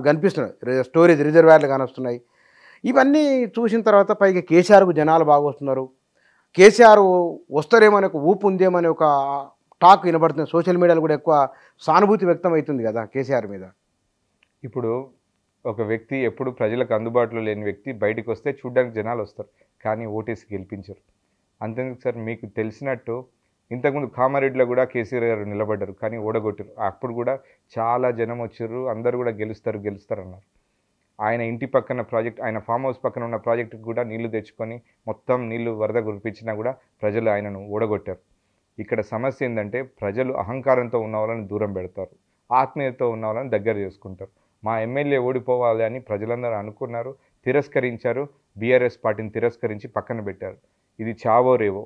కనిపిస్తున్నాయి, స్టోరేజ్ రిజర్వాయర్లు కానొస్తున్నాయి. ఇవన్నీ చూసిన తర్వాత పైగా కేసీఆర్కు జనాలు బాగా వస్తున్నారు, కేసీఆర్ వస్తారేమో అనే ఒక ఊపు ఉందేమో అనే ఒక టాక్ వినబడుతుంది. సోషల్ మీడియాలో కూడా ఎక్కువ సానుభూతి వ్యక్తం అవుతుంది కదా కేసీఆర్ మీద. ఇప్పుడు ఒక వ్యక్తి ఎప్పుడు ప్రజలకు అందుబాటులో లేని వ్యక్తి బయటకు వస్తే చూడ్డానికి జనాలు వస్తారు, కానీ ఓటేసి గెలిపించరు. అంతేందుకు సార్, మీకు తెలిసినట్టు ఇంతకుముందు కామారెడ్డిలో కూడా కేసీఆర్ గారు నిలబడ్డారు, కానీ ఓడగొట్టారు. అప్పుడు కూడా చాలా జనం వచ్చారు, అందరూ కూడా గెలుస్తారు అన్నారు. ఆయన ఇంటి పక్కన ప్రాజెక్ట్, ఆయన ఫామ్ హౌస్ పక్కన ఉన్న ప్రాజెక్టుకి కూడా నీళ్లు తెచ్చుకొని మొత్తం నీళ్లు వరద కురిపించినా కూడా ప్రజలు ఆయనను ఓడగొట్టారు. ఇక్కడ సమస్య ఏంటంటే ప్రజలు అహంకారంతో ఉన్న వాళ్ళని దూరం పెడతారు, ఆత్మీయతతో ఉన్న వాళ్ళని దగ్గర చేసుకుంటారు. మా ఎమ్మెల్యే ఓడిపోవాలి అని ప్రజలందరూ అనుకున్నారు, తిరస్కరించారు. బీఆర్ఎస్ పార్టీని తిరస్కరించి పక్కన పెట్టారు. ఇది చావో రేవో.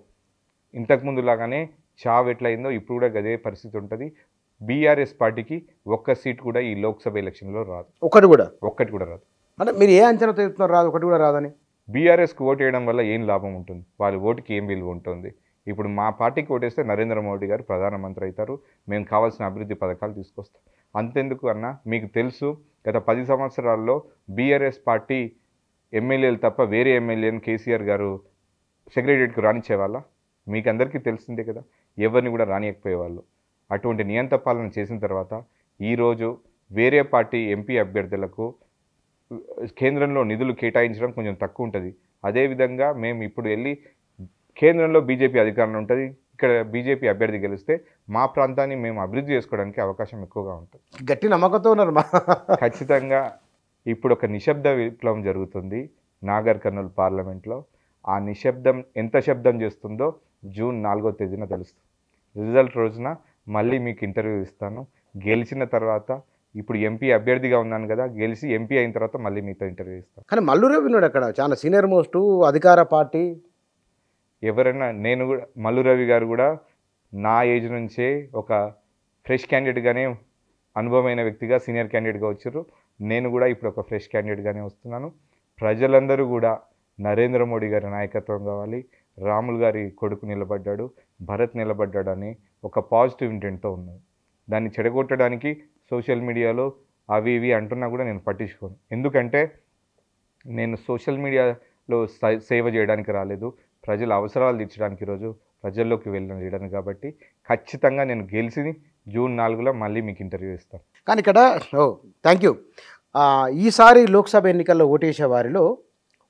ఇంతకుముందు లాగానే చావు ఎట్లయిందో ఇప్పుడు కూడా అదే పరిస్థితి ఉంటుంది. బీఆర్ఎస్ పార్టీకి ఒక్క సీట్ కూడా ఈ లోక్సభ ఎలక్షన్లో రాదు, ఒక్కటి కూడా రాదు. అంటే మీరు ఏ అంచనా చెప్తున్నారు రాదు, ఒకటి కూడా రాదని? బీఆర్ఎస్కి ఓటు వేయడం వల్ల ఏం లాభం ఉంటుంది, వాళ్ళ ఓటుకి ఏం విలువ ఉంటుంది? ఇప్పుడు మా పార్టీకి ఓటేస్తే నరేంద్ర మోడీ గారు ప్రధానమంత్రి అవుతారు, మేము కావాల్సిన అభివృద్ధి పథకాలు తీసుకొస్తాం. అంతెందుకు అన్న, మీకు తెలుసు గత 10 సంవత్సరాల్లో బీఆర్ఎస్ పార్టీ ఎమ్మెల్యేలు తప్ప వేరే ఎమ్మెల్యేని కేసీఆర్ గారు సెక్రటరియట్కి రానిచ్చేవాళ్ళ? మీకు అందరికీ తెలిసిందే కదా, ఎవరిని కూడా రానియకపోయేవాళ్ళు. అటువంటి నియంత పాలన చేసిన తర్వాత ఈరోజు వేరే పార్టీ ఎంపీ అభ్యర్థులకు కేంద్రంలో నిధులు కేటాయించడం కొంచెం తక్కువ ఉంటుంది. అదేవిధంగా మేము ఇప్పుడు వెళ్ళి కేంద్రంలో బీజేపీ అధికారంలో ఉంటుంది, ఇక్కడ బీజేపీ అభ్యర్థి గెలిస్తే మా ప్రాంతాన్ని మేము అభివృద్ధి చేసుకోవడానికి అవకాశం ఎక్కువగా ఉంటుంది. గట్టి నమ్మకంతో ఉన్నారు. ఖచ్చితంగా ఇప్పుడు ఒక నిశ్శబ్ద విప్లవం జరుగుతుంది నాగర్ కర్నూల్ పార్లమెంట్లో. ఆ నిశ్శబ్దం ఎంత శబ్దం చేస్తుందో జూన్ 4వ తేదీన తెలుస్తుంది. రిజల్ట్ రోజున మళ్ళీ మీకు ఇంటర్వ్యూ ఇస్తాను. గెలిచిన తర్వాత ఇప్పుడు ఎంపీ అభ్యర్థిగా ఉన్నాను కదా, గెలిచి ఎంపీ అయిన తర్వాత మళ్ళీ మీతో ఇంటర్వ్యూ ఇస్తాను. కానీ మల్లు రవి ఉన్నాడు అక్కడ, చాలా సీనియర్ మోస్ట్ అధికార పార్టీ. ఎవరైనా నేను కూడా మల్లు రవి గారు కూడా నా ఏజ్ నుంచే ఒక ఫ్రెష్ క్యాండిడేట్గానే అనుభవమైన వ్యక్తిగా సీనియర్ క్యాండిడేట్గా వచ్చారు. నేను కూడా ఇప్పుడు ఒక ఫ్రెష్ క్యాండిడేట్గానే వస్తున్నాను. ప్రజలందరూ కూడా నరేంద్ర మోడీ గారి నాయకత్వం కావాలి, రాములు గారి కొడుకు నిలబడ్డాడు, భరత్ నిలబడ్డాడు అని ఒక పాజిటివ్ ఇంటెంట్తో ఉన్నది. దాన్ని చెడగొట్టడానికి సోషల్ మీడియాలో అవి ఇవి అంటున్నా కూడా నేను పట్టించుకోను. ఎందుకంటే నేను సోషల్ మీడియాలో సేవ చేయడానికి రాలేదు, ప్రజల అవసరాలు తీర్చడానికి ఈరోజు ప్రజల్లోకి వెళ్ళిన లీడర్ని. కాబట్టి ఖచ్చితంగా నేను గెలిచి జూన్ 4లో మళ్ళీ మీకు ఇంటర్వ్యూ ఇస్తాను. కానీ ఇక్కడ థ్యాంక్ యూ. ఈసారి లోక్సభ ఎన్నికల్లో ఓటేసే వారిలో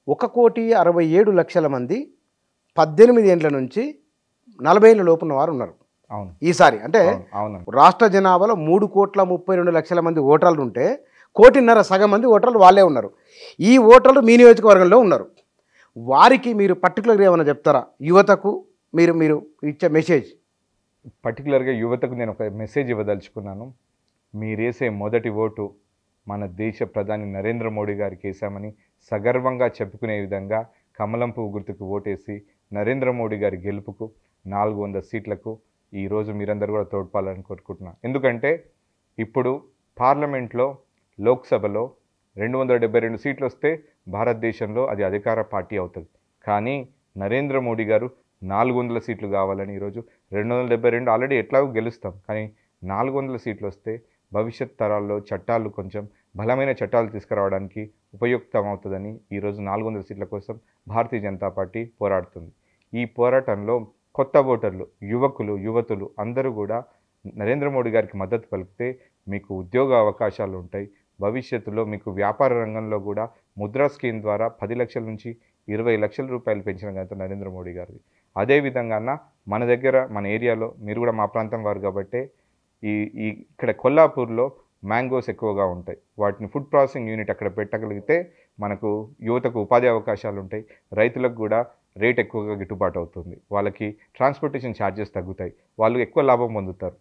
1,67,00,000 మంది 18 ఏండ్ల నుంచి 40 ఏళ్ళ లోపున్న వారు ఉన్నారు. అవును, ఈసారి అంటే అవును, రాష్ట్ర జనాభాలో 3,32,00,000 మంది ఓటర్లు ఉంటే 1,50,00,000 సగం మంది ఓటర్లు వాళ్ళే ఉన్నారు. ఈ ఓటర్లు మీ నియోజకవర్గంలో ఉన్నారు. వారికి మీరు పర్టికులర్గా ఏమైనా చెప్తారా? యువతకు మీరు ఇచ్చే మెసేజ్. పర్టికులర్గా యువతకు నేను ఒక మెసేజ్ ఇవ్వదలుచుకున్నాను. మీరేసే మొదటి ఓటు మన దేశ ప్రధాని నరేంద్ర మోడీ గారికి వేసామని సగర్వంగా చెప్పుకునే విధంగా కమలం పువ్వు గుర్తుకు ఓటేసి నరేంద్ర మోడీ గారి గెలుపుకు 400 సీట్లకు ఈరోజు మీరందరూ కూడా తోడ్పాలని కోరుకుంటున్నాను. ఎందుకంటే ఇప్పుడు పార్లమెంట్లో లోక్సభలో 272 సీట్లు వస్తే భారతదేశంలో అది అధికార పార్టీ అవుతుంది. కానీ నరేంద్ర మోడీ గారు 400 సీట్లు కావాలని ఈరోజు 272 ఆల్రెడీ ఎట్లాగో గెలుస్తాం, కానీ 400 సీట్లు వస్తే భవిష్యత్ తరాల్లో చట్టాలు కొంచెం బలమైన చట్టాలు తీసుకురావడానికి ఉపయుక్తం అవుతుందని ఈరోజు 400 సీట్ల కోసం భారతీయ జనతా పార్టీ పోరాడుతుంది. ఈ పోరాటంలో కొత్త ఓటర్లు, యువకులు, యువతులు అందరూ కూడా నరేంద్ర మోడీ గారికి మద్దతు పలికితే మీకు ఉద్యోగ అవకాశాలు ఉంటాయి. భవిష్యత్తులో మీకు వ్యాపార రంగంలో కూడా ముద్రా స్కీమ్ ద్వారా 10 లక్షల నుంచి 20 లక్షల రూపాయలు పెంచిన ఘనత నరేంద్ర మోడీ గారిది. అదేవిధంగా మన దగ్గర మన ఏరియాలో మీరు కూడా మా ప్రాంతం వారు కాబట్టి ఇక్కడ కొల్లాపూర్లో మ్యాంగోస్ ఎక్కువగా ఉంటాయి. వాటిని ఫుడ్ ప్రాసెసింగ్ యూనిట్ అక్కడ పెట్టగలిగితే మనకు యువతకు ఉపాధి అవకాశాలు ఉంటాయి. రైతులకు కూడా రేట్ ఎక్కువగా గిట్టుబాటు అవుతుంది. వాళ్ళకి ట్రాన్స్పోర్టేషన్ ఛార్జెస్ తగ్గుతాయి, వాళ్ళు ఎక్కువ లాభం పొందుతారు.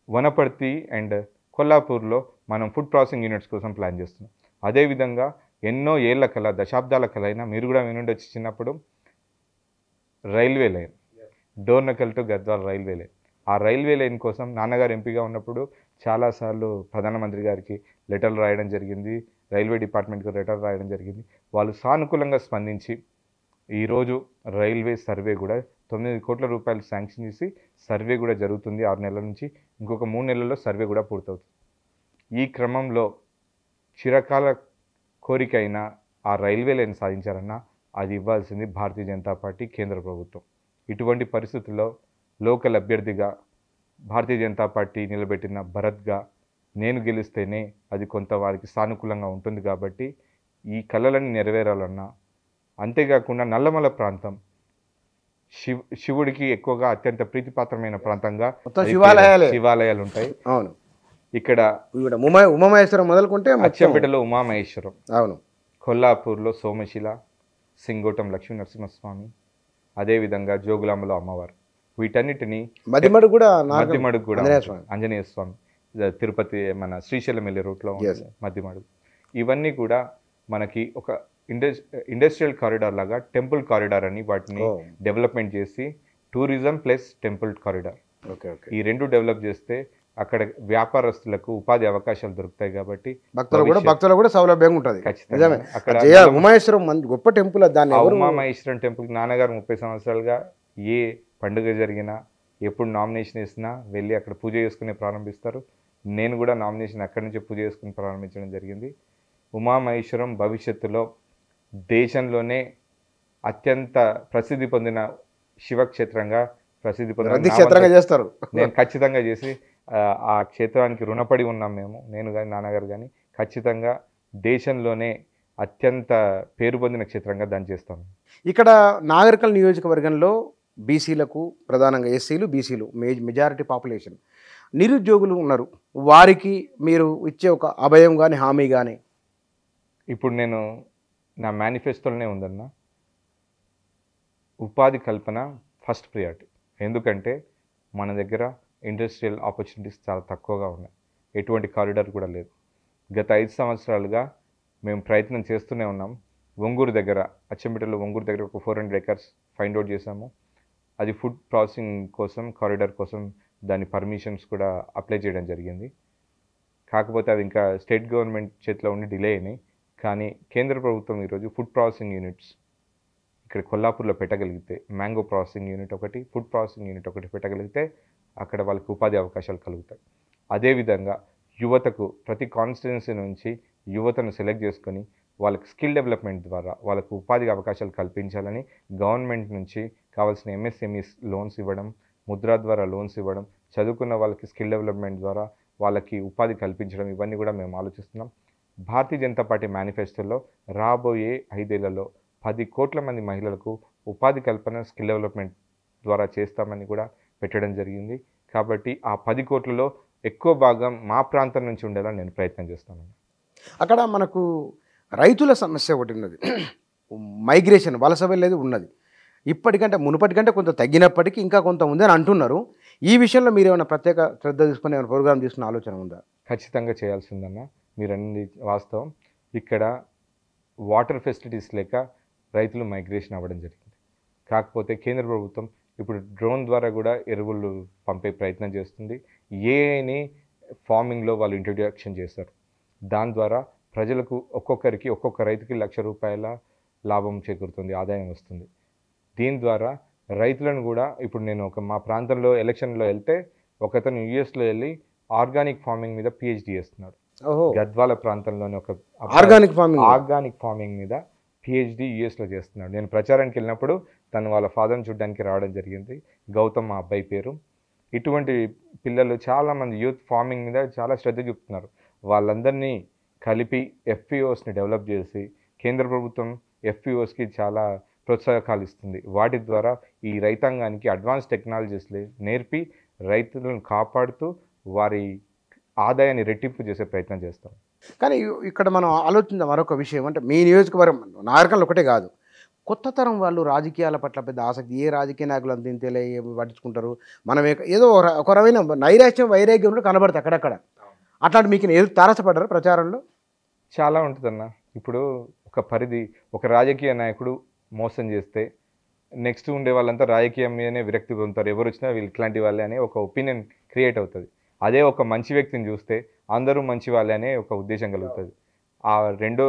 వనపర్తి అండ్ కొల్లాపూర్లో మనం ఫుడ్ ప్రాసెసింగ్ యూనిట్స్ కోసం ప్లాన్ చేస్తున్నాం. అదేవిధంగా ఎన్నో ఏళ్ల కల, దశాబ్దాల కల అయినా మీరు కూడా వినుండి వచ్చి చిన్నప్పుడు railway line, Dornakal to Gadwal railway line. ఆ రైల్వే లైన్ కోసం నాన్నగారు ఎంపీగా ఉన్నప్పుడు చాలాసార్లు ప్రధానమంత్రి గారికి లెటర్లు రాయడం జరిగింది, రైల్వే డిపార్ట్మెంట్కి లెటర్ రాయడం జరిగింది. వాళ్ళు సానుకూలంగా స్పందించి ఈరోజు రైల్వే సర్వే కూడా 9 కోట్ల రూపాయలు శాంక్షన్ చేసి సర్వే కూడా జరుగుతుంది 6 నెలల నుంచి. ఇంకొక 3 నెలల్లో సర్వే కూడా పూర్తవుతుంది. ఈ క్రమంలో చిరకాల కోరిక అయిన ఆ రైల్వే లైన్ సాధించారన్నా అది ఇవ్వాల్సింది భారతీయ జనతా పార్టీ, కేంద్ర ప్రభుత్వం. ఇటువంటి పరిస్థితుల్లో లోకల్ అభ్యర్థిగా భారతీయ జనతా పార్టీ నిలబెట్టిన భరత్గా నేను గెలిస్తేనే అది కొంత వారికి సానుకూలంగా ఉంటుంది. కాబట్టి ఈ కళలన్నీ నెరవేరాలన్నా, అంతేకాకుండా నల్లమల ప్రాంతం శివుడికి ఎక్కువగా అత్యంత ప్రీతిపాత్రమైన ప్రాంతంగా శివాలయాలు ఉంటాయి. అవును, ఇక్కడ ఉమామహేశ్వరం మొదలుకుంటే అచ్చంపేటలో ఉమామహేశ్వరం, అవును, కొల్లాపూర్లో సోమశిల, సింగోటం లక్ష్మీ నరసింహస్వామి, అదేవిధంగా జోగులాంబలో అమ్మవారు. వీటన్నిటిని మధ్యమడుగు కూడా ఆంజనేయ స్వామి, తిరుపతి మన శ్రీశైలం వెళ్ళే రూట్లో మధ్యమడుగు. ఇవన్నీ కూడా మనకి ఒక ఇండస్ట్రియల్ కారిడార్ లాగా టెంపుల్ కారిడార్ అని వాటిని డెవలప్మెంట్ చేసి టూరిజం ప్లస్ టెంపుల్ కారిడార్ ఈ రెండు డెవలప్ చేస్తే అక్కడ వ్యాపారస్తులకు ఉపాధి అవకాశాలు దొరుకుతాయి. కాబట్టి భక్తులు కూడా సౌలభ్యంగా ఉంటుంది. అక్కడ ఉమామహేశ్వరం గొప్ప టెంపుల్. ఉమామహేశ్వరం టెంపుల్ నాన్నగారు 30 సంవత్సరాలుగా ఏ పండుగ జరిగినా, ఎప్పుడు నామినేషన్ వేసినా వెళ్ళి అక్కడ పూజ చేసుకుని ప్రారంభిస్తారు. నేను కూడా నామినేషన్ అక్కడి నుంచే పూజ చేసుకుని ప్రారంభించడం జరిగింది. ఉమామహేశ్వరం భవిష్యత్తులో దేశంలోనే అత్యంత ప్రసిద్ధి పొందిన శివక్షేత్రంగా ప్రసిద్ధి పొందిన చేస్తారు. నేను ఖచ్చితంగా చేసి ఆ క్షేత్రానికి రుణపడి ఉన్నాం మేము, నేను కానీ నాన్నగారు కానీ. ఖచ్చితంగా దేశంలోనే అత్యంత పేరు పొందిన క్షేత్రంగా దాన్ని చేస్తాం. ఇక్కడ నాగర్కల్ నియోజకవర్గంలో బీసీలకు, ప్రధానంగా ఎస్సీలు, బీసీలు మెజారిటీ పాపులేషన్, నిరుద్యోగులు ఉన్నారు. వారికి మీరు ఇచ్చే ఒక అభయం కానీ హామీ కానీ? ఇప్పుడు నేను నా మేనిఫెస్టోలోనే ఉందన్న, ఉపాధి కల్పన ఫస్ట్ ప్రియారిటీ. ఎందుకంటే మన దగ్గర ఇండస్ట్రియల్ ఆపర్చునిటీస్ చాలా తక్కువగా ఉన్నాయి. ఎటువంటి కారిడార్ కూడా లేదు. గత 5 సంవత్సరాలుగా మేము ప్రయత్నం చేస్తూనే ఉన్నాం. ఒంగూరు దగ్గర, అచ్చంపేటలో ఒంగూరు దగ్గర ఒక 400 acres ఫైండ్ అవుట్ చేశాము. అది ఫుడ్ ప్రాసెసింగ్ కోసం, కారిడార్ కోసం దాని పర్మిషన్స్ కూడా అప్లై చేయడం జరిగింది. కాకపోతే అది ఇంకా స్టేట్ గవర్నమెంట్ చేతిలో ఉండి డిలే అయినాయి. కానీ కేంద్ర ప్రభుత్వం ఈరోజు ఫుడ్ ప్రాసెసింగ్ యూనిట్స్ ఇక్కడ కొల్లాపూర్లో పెట్టగలిగితే, మ్యాంగో ప్రాసెసింగ్ యూనిట్ ఒకటి, ఫుడ్ ప్రాసెసింగ్ యూనిట్ ఒకటి పెట్టగలిగితే అక్కడ వాళ్ళకి ఉపాధి అవకాశాలు కలుగుతాయి. అదేవిధంగా యువతకు ప్రతి కాన్స్టిట్యున్సీ నుంచి యువతను సెలెక్ట్ చేసుకొని వాళ్ళకి స్కిల్ డెవలప్మెంట్ ద్వారా వాళ్ళకు ఉపాధి అవకాశాలు కల్పించాలని గవర్నమెంట్ నుంచి కావాల్సిన ఎంఎస్ఎంఈస్ లోన్స్ ఇవ్వడం, ముద్రా ద్వారా లోన్స్ ఇవ్వడం, చదువుకున్న వాళ్ళకి స్కిల్ డెవలప్మెంట్ ద్వారా వాళ్ళకి ఉపాధి కల్పించడం, ఇవన్నీ కూడా మేము ఆలోచిస్తున్నాం. భారతీయ జనతా పార్టీ మేనిఫెస్టోలో రాబోయే 5 ఏళ్లలో 10 కోట్ల మంది మహిళలకు ఉపాధి కల్పన, స్కిల్ డెవలప్మెంట్ ద్వారా చేస్తామని కూడా పెట్టడం జరిగింది. కాబట్టి ఆ 10 కోట్లలో ఎక్కువ భాగం మా ప్రాంతం నుంచి ఉండేలా నేను ప్రయత్నం చేస్తాను. అక్కడ మనకు రైతుల సమస్య ఒకటి ఉన్నది. మైగ్రేషన్, వలస వెళ్ళేది ఉన్నది. ఇప్పటికంటే మునుపటికంటే కొంత తగ్గినప్పటికీ ఇంకా కొంత ఉందని అంటున్నారు. ఈ విషయంలో మీరు ఏమైనా ప్రత్యేక శ్రద్ధ తీసుకుని ఏమైనా ప్రోగ్రామ్ తీసుకునే ఆలోచన ఉందా? ఖచ్చితంగా చేయాల్సిందన్న. మీరు అన్నది వాస్తవం. ఇక్కడ వాటర్ ఫెసిలిటీస్ లేక రైతులు మైగ్రేషన్ అవ్వడం జరిగింది. కాకపోతే కేంద్ర ప్రభుత్వం ఇప్పుడు డ్రోన్ ద్వారా కూడా ఎరువులు పంపే ప్రయత్నం చేస్తుంది. ఏఐని ఫార్మింగ్లో వాళ్ళు ఇంట్రొడక్షన్ చేశారు. దాని ద్వారా ప్రజలకు ఒక్కొక్కరికి, ఒక్కొక్క రైతుకి ₹1,00,000 లాభం చేకూరుతుంది, ఆదాయం వస్తుంది. దీని ద్వారా రైతులను కూడా ఇప్పుడు నేను మా ప్రాంతంలో ఎలక్షన్లో వెళ్తే ఒకతను యుఎస్లో వెళ్ళి ఆర్గానిక్ ఫార్మింగ్ మీద PhD చేస్తున్నాడు. గద్వాల ప్రాంతంలోని ఒక ఆర్గానిక్ ఫార్మింగ్ మీద PhD యుఎస్లో చేస్తున్నాడు. నేను ప్రచారానికి వెళ్ళినప్పుడు తను వాళ్ళ ఫాదర్ని చూడడానికి రావడం జరిగింది. గౌతమ్ మా అబ్బాయి పేరు. ఇటువంటి పిల్లలు చాలామంది యూత్ ఫార్మింగ్ మీద చాలా శ్రద్ధ చూపుతున్నారు. వాళ్ళందరినీ కలిపి FPOస్ని డెవలప్ చేసి కేంద్ర ప్రభుత్వం FPOస్కి చాలా ప్రోత్సాహకాలు ఇస్తుంది. వాటి ద్వారా ఈ రైతాంగానికి అడ్వాన్స్ టెక్నాలజీస్ నేర్పి రైతులను కాపాడుతూ వారి ఆదాయాన్ని రెట్టింపు చేసే ప్రయత్నం చేస్తాం. కానీ ఇక్కడ మనం ఆలోచించిన మరొక విషయం అంటే మీ నియోజకవర్గం నాగరికలు ఒకటే కాదు, కొత్త తరం వాళ్ళు రాజకీయాల పట్ల పెద్ద ఆసక్తి, ఏ రాజకీయ నాయకులు అంత ఇంతేలే పట్టించుకుంటారు, మనం ఏదో ఒక రకమైన నైరాశ్యం, వైరాగ్యంలో కనబడతాయి అక్కడక్కడ. అట్లాంటి మీకు ఏదో తారసపడ్డారు ప్రచారంలో? చాలా ఉంటుందన్న. ఇప్పుడు ఒక పరిధి, ఒక రాజకీయ నాయకుడు మోసం చేస్తే నెక్స్ట్ ఉండే వాళ్ళంతా రాజకీయం మీదనే విరక్తి పొందుతారు. ఎవరు వచ్చినా వీళ్ళు ఇట్లాంటి వాళ్ళే అనే ఒక ఒపీనియన్ క్రియేట్ అవుతుంది. అదే ఒక మంచి వ్యక్తిని చూస్తే అందరూ మంచి వాళ్ళే అనే ఒక ఉద్దేశం కలుగుతుంది. ఆ రెండో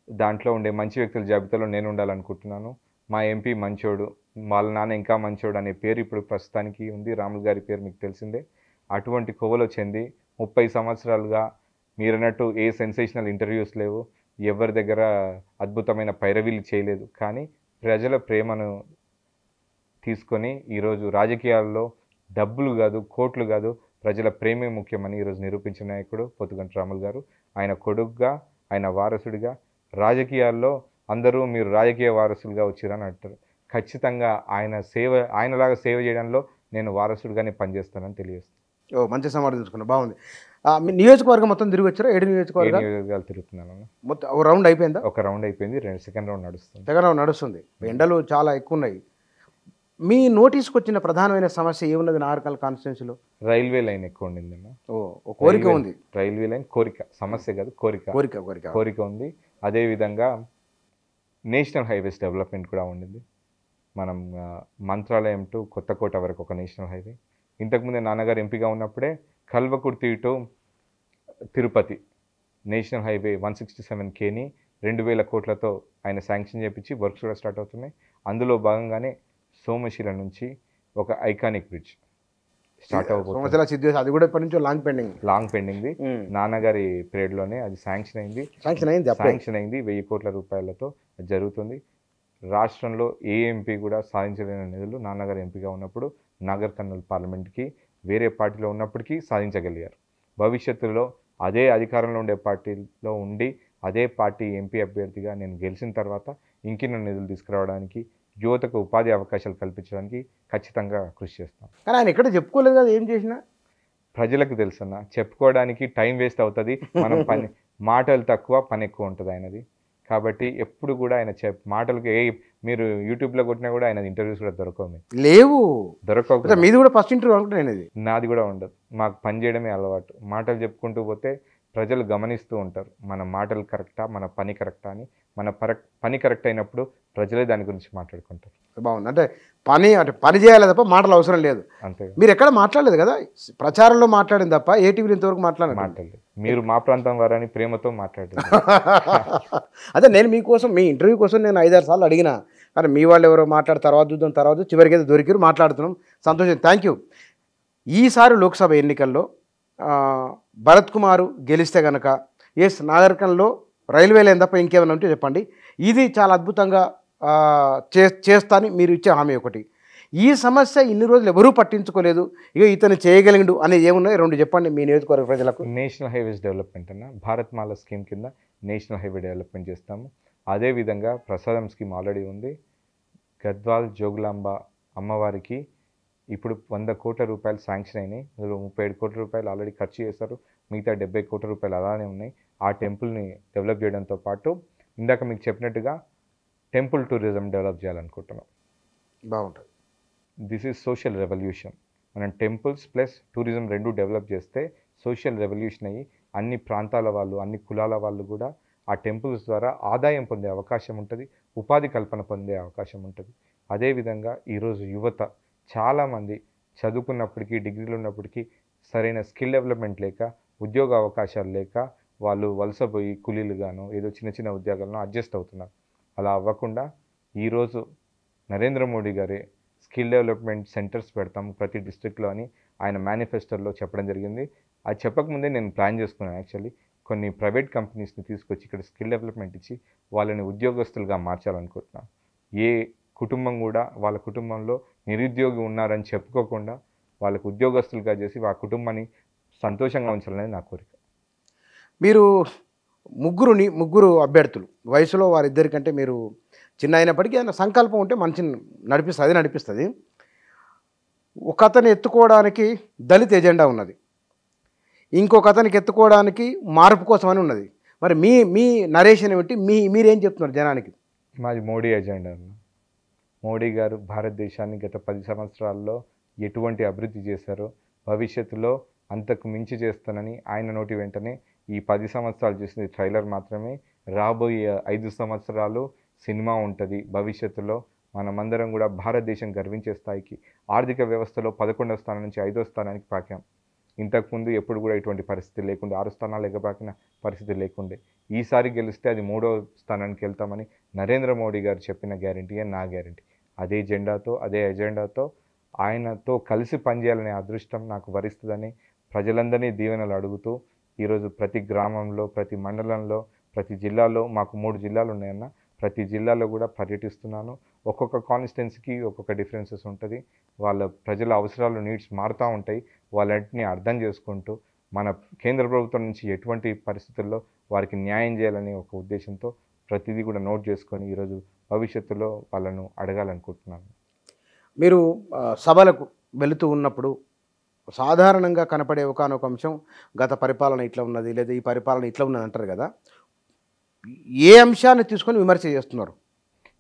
దాంట్లో ఉండే మంచి వ్యక్తుల జాబితాలో నేను ఉండాలనుకుంటున్నాను. మా ఎంపీ మంచోడు, వాళ్ళ నాన్న ఇంకా మంచోడు అనే పేరు ఇప్పుడు ప్రస్తుతానికి ఉంది. రాములు గారి పేరు మీకు తెలిసిందే. అటువంటి కోవలో చెంది 30 సంవత్సరాలుగా మీరన్నట్టు ఏ సెన్సేషనల్ ఇంటర్వ్యూస్ లేవు, ఎవరి దగ్గర అద్భుతమైన పైరవీలు చేయలేదు. కానీ ప్రజల ప్రేమను తీసుకొని ఈరోజు రాజకీయాల్లో డబ్బులు కాదు, కోట్లు కాదు, ప్రజల ప్రేమే ముఖ్యమని ఈరోజు నిరూపించిన నాయకుడు పొత్తుగంటి రాములు గారు. ఆయన కొడుకుగా, ఆయన వారసుడిగా రాజకీయాల్లో అందరూ మీరు రాజకీయ వారసులుగా వచ్చిరని అంటారు. ఖచ్చితంగా ఆయనలాగా సేవ చేయడంలో నేను వారసుడిగానే పనిచేస్తానని తెలియజేస్తాను. మంచి సమాధానం తీసుకున్నా, బాగుంది. మీ నియోజకవర్గం మొత్తం తిరిగి వచ్చారా? 7 నియోజకవర్గాలు తిరుగుతున్నాను. మొత్తం ఒక రౌండ్ అయిపోయిందా? ఒక రౌండ్ అయిపోయింది, సెకండ్ రౌండ్ నడుస్తుంది. సెకండ్ రౌండ్ నడుస్తుంది. ఎండలు చాలా ఎక్కువ ఉన్నాయి. మీ నోటీస్కి వచ్చిన ప్రధానమైన సమస్య ఏమున్నది నాగరికల్ కాన్స్టిట్యున్సీలో? రైల్వే లైన్ ఎక్కువ ఉండిందన్న. కోరిక ఉంది. రైల్వే లైన్ కోరిక, సమస్య కాదు, కోరిక ఉంది. అదేవిధంగా నేషనల్ హైవేస్ డెవలప్మెంట్ కూడా ఉండింది. మనం మంత్రాలయం టు కొత్తకోట వరకు ఒక నేషనల్ హైవే. ఇంతకుముందే నాన్నగారు ఎంపీగా ఉన్నప్పుడే Kalwakurthy to Tirupati national highway 167Kని 2000 కోట్లతో ఆయన శాంక్షన్ చేయించి వర్క్స్ కూడా స్టార్ట్ అవుతున్నాయి. అందులో భాగంగానే సోమశిల నుంచి ఒక ఐకానిక్ బ్రిడ్జ్ స్టార్ట్ అవుతుంది. అది కూడా ఇప్పటి నుంచో లాంగ్ పెండింగ్ది. నాన్నగారి పీరియడ్లోనే అది శాంక్షన్ అయింది. 1000 కోట్ల రూపాయలతో జరుగుతుంది. రాష్ట్రంలో ఏ ఎంపీ కూడా సాధించలేని నిధులు నాన్నగారు ఎంపీగా ఉన్నప్పుడు నాగర్ కర్నూల్ పార్లమెంట్కి వేరే పార్టీలో ఉన్నప్పటికీ సాధించగలిగారు. భవిష్యత్తులో అదే అధికారంలో ఉండే పార్టీలో ఉండి అదే పార్టీ ఎంపీ అభ్యర్థిగా నేను గెలిచిన తర్వాత ఇంకిన్న నిధులు తీసుకురావడానికి, యువతకు ఉపాధి అవకాశాలు కల్పించడానికి ఖచ్చితంగా కృషి చేస్తాం. కానీ ఆయన ఎక్కడ చెప్పుకోలేదు కదా ఏం చేసినా. ప్రజలకు తెలుసన్న, చెప్పుకోవడానికి టైం వేస్ట్ అవుతుంది. మనం మాటలు తక్కువ, పని ఎక్కువ ఉంటుంది ఆయనది. కాబట్టి ఎప్పుడు కూడా ఆయన మాటలకు మీరు యూట్యూబ్లో కొట్టినా కూడా ఆయన ఇంటర్వ్యూస్ కూడా దొరకవు మీకు. లేవు. దొరకవు. మీది కూడా ఫస్ట్ ఇంటర్వ్యూ అనుకుంటాను ఇది. నాది కూడా ఉండదు. మాకు పని చేయడమే అలవాటు. మాటలు చెప్పుకుంటూ పోతే ప్రజలు గమనిస్తూ ఉంటారు మన మాటలు కరెక్టా, మన పని కరెక్టా అని. మన పని కరెక్ట్ అయినప్పుడు ప్రజలే దాని గురించి మాట్లాడుకుంటారు. బాగుంది. అంటే పని చేయాలి తప్ప మాటలు అవసరం లేదు. అంతే. మీరు ఎక్కడ మాట్లాడలేదు కదా, ప్రచారంలో మాట్లాడింది తప్ప ఏటీవీలో ఇంతవరకు మాట్లాడలేదు. మీరు మా ప్రాంతం వారని ప్రేమతో మాట్లాడారు. అదే నేను మీకోసం మీ ఇంటర్వ్యూ కోసం నేను 5-6 సార్లు అడిగిన, కానీ మీ వాళ్ళు ఎవరో మాట్లాడి తర్వాత చూద్దాం తర్వాత చివరికి అయితే దొరికిరు, మాట్లాడుతున్నాం. సంతోషం. Thank you. ఈసారి లోక్సభ ఎన్నికల్లో భరత్ కుమార్ గెలిస్తే కనుక నాగరికంలో రైల్వే లేని తప్ప ఇంకేమైనా ఉంటే చెప్పండి. ఇది చాలా అద్భుతంగా చేస్తాని మీరు ఇచ్చే హామీ ఒకటి. ఈ సమస్య ఇన్ని రోజులు ఎవరూ పట్టించుకోలేదు, ఇక ఇతను చేయగలిగిండు అనేది ఏమున్నాయి 2 చెప్పండి మీ నియోజకవర్గ ప్రజలకు. నేషనల్ హైవేస్ డెవలప్మెంట్ అన్న భారత్ మాల స్కీమ్ కింద నేషనల్ హైవే డెవలప్మెంట్ చేస్తాము. అదేవిధంగా ప్రసాదం స్కీమ్ ఆల్రెడీ ఉంది. గద్వాల్ జోగులాంబ అమ్మవారికి ఇప్పుడు 100 కోట్ల రూపాయలు శాంక్షన్ అయినాయి. అందులో 37 కోట్ల రూపాయలు ఆల్రెడీ ఖర్చు చేశారు. మిగతా 70 కోట్ల రూపాయలు అలానే ఉన్నాయి. ఆ టెంపుల్ని డెవలప్ చేయడంతో పాటు ఇందాక మీకు చెప్పినట్టుగా టెంపుల్ టూరిజం డెవలప్ చేయాలనుకుంటున్నాం. బాగుంటుంది. This is social revolution. మనం టెంపుల్స్ ప్లస్ టూరిజం 2 డెవలప్ చేస్తే సోషల్ రెవల్యూషన్ అయ్యి అన్ని ప్రాంతాల వాళ్ళు, అన్ని కులాల వాళ్ళు కూడా ఆ టెంపుల్స్ ద్వారా ఆదాయం పొందే అవకాశం ఉంటుంది, ఉపాధి కల్పన పొందే అవకాశం ఉంటుంది. అదేవిధంగా ఈరోజు యువత చాలామంది చదువుకున్నప్పటికీ, డిగ్రీలు ఉన్నప్పటికీ సరైన స్కిల్ డెవలప్మెంట్ లేక, ఉద్యోగ అవకాశాలు లేక వాళ్ళు వలసపోయి కూలీలుగాను ఏదో చిన్న చిన్న ఉద్యోగాలను అడ్జస్ట్ అవుతున్నారు. అలా అవ్వకుండా ఈరోజు నరేంద్ర మోడీ గారి స్కిల్ డెవలప్మెంట్ సెంటర్స్ పెడతాము ప్రతి డిస్ట్రిక్ట్లో అని ఆయన మేనిఫెస్టోలో చెప్పడం జరిగింది. అది చెప్పకముందే నేను ప్లాన్ చేసుకున్నాను. యాక్చువల్లీ కొన్ని ప్రైవేట్ కంపెనీస్ని తీసుకొచ్చి ఇక్కడ స్కిల్ డెవలప్మెంట్ ఇచ్చి వాళ్ళని ఉద్యోగస్తులుగా మార్చాలనుకుంటున్నాను. ఏ కుటుంబం కూడా వాళ్ళ కుటుంబంలో నిరుద్యోగి ఉన్నారని చెప్పుకోకుండా వాళ్ళకు ఉద్యోగస్తులుగా చేసి ఆ కుటుంబాన్ని సంతోషంగా ఉంచాలనేది నా కోరిక. మీరు ముగ్గురు అభ్యర్థులు, వయసులో వారిద్దరికంటే మీరు చిన్న అయినప్పటికీ ఆయన సంకల్పం ఉంటే మనిషిని నడిపిస్తుంది. ఒక అతను ఎత్తుకోవడానికి దళిత ఎజెండా ఉన్నది, ఇంకొక అతనికి ఎత్తుకోవడానికి మార్పు కోసమని ఉన్నది. మరి మీ నరేషన్ ఏమిటి, మీరేం చెప్తున్నారు జనానికి? మాది మోడీ ఎజెండా అన్న. మోడీ గారు భారతదేశాన్ని గత 10 సంవత్సరాల్లో ఎటువంటి అభివృద్ధి చేశారో భవిష్యత్తులో అంతకు మించి చేస్తానని ఆయన నోటి వెంటనే ఈ 10 సంవత్సరాలు చేసింది ట్రైలర్ మాత్రమే. రాబోయే 5 సంవత్సరాలు సినిమా ఉంటుంది. భవిష్యత్తులో మనమందరం కూడా భారతదేశం గర్వించే స్థాయికి ఆర్థిక వ్యవస్థలో 11వ స్థానం నుంచి 5వ స్థానానికి పాకాం. ఇంతకుముందు ఎప్పుడు కూడా ఇటువంటి పరిస్థితి లేకుండే, 6 స్థానాలు ఎగబాకిన పరిస్థితి లేకుండే. ఈసారి గెలిస్తే అది 3వ స్థానానికి వెళ్తామని నరేంద్ర మోడీ గారు చెప్పిన గ్యారంటీయే నా గ్యారంటీ. అదే ఎజెండాతో ఆయనతో కలిసి పనిచేయాలనే అదృష్టం నాకు వరిస్తుందని ప్రజలందరినీ దీవెనలు అడుగుతూ ఈరోజు ప్రతి గ్రామంలో, ప్రతి మండలంలో, ప్రతి జిల్లాలో, మాకు 3 జిల్లాలు ఉన్నాయన్న, ప్రతి జిల్లాలో కూడా పర్యటిస్తున్నాను. ఒక్కొక్క కాన్స్టిట్యున్సీకి ఒక్కొక్క డిఫరెన్సెస్ ఉంటుంది. వాళ్ళ ప్రజల అవసరాలు, నీడ్స్ మారుతూ ఉంటాయి. వాళ్ళంటిని అర్థం చేసుకుంటూ మన కేంద్ర ప్రభుత్వం నుంచి ఎటువంటి పరిస్థితుల్లో వారికి న్యాయం చేయాలనే ఒక ఉద్దేశంతో ప్రతిదీ కూడా నోట్ చేసుకొని ఈరోజు భవిష్యత్తులో వాళ్ళను అడగాలనుకుంటున్నాను. మీరు సభలకు వెళుతూ ఉన్నప్పుడు సాధారణంగా కనపడే ఒకనొక అంశం గత పరిపాలన ఇట్లా ఉన్నది, లేదా ఈ పరిపాలన ఇట్లా ఉన్నది అంటారు కదా, ఏ అంశాన్ని తీసుకొని విమర్శ చేస్తున్నారు?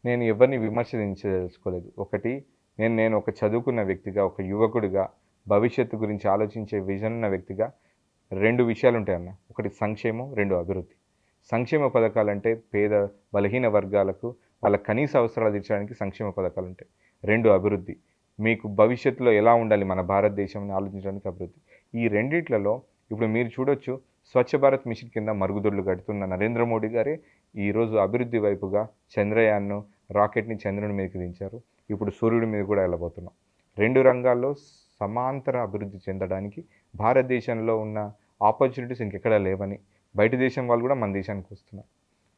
నేను ఎవరిని విమర్శించదలుచుకోలేదు. ఒకటి, నేను ఒక చదువుకున్న వ్యక్తిగా, ఒక యువకుడిగా, భవిష్యత్తు గురించి ఆలోచించే విజన్ ఉన్న వ్యక్తిగా 2 విషయాలు ఉంటాయన్న. ఒకటి సంక్షేమం, 2 అభివృద్ధి. సంక్షేమ పథకాలంటే పేద బలహీన వర్గాలకు వాళ్ళ కనీస అవసరాలు తీర్చడానికి సంక్షేమ పథకాలు ఉంటాయి. 2 అభివృద్ధి, మీకు భవిష్యత్తులో ఎలా ఉండాలి మన భారతదేశంని ఆలోచించడానికి అభివృద్ధి. ఈ రెండిట్లలో ఇప్పుడు మీరు చూడొచ్చు, స్వచ్ఛ భారత్ మిషన్ కింద మరుగుదొడ్లు కడుతున్న నరేంద్ర మోడీ గారే ఈరోజు అభివృద్ధి వైపుగా చంద్రయాన్ను, రాకెట్ని చంద్రుని మీదకి దించారు. ఇప్పుడు సూర్యుడి మీద కూడా వెళ్ళబోతున్నాం. 2 రంగాల్లో సమాంతర అభివృద్ధి చెందడానికి భారతదేశంలో ఉన్న ఆపర్చునిటీస్ ఇంకెక్కడా లేవని బయట దేశం వాళ్ళు కూడా మన దేశానికి వస్తున్నారు.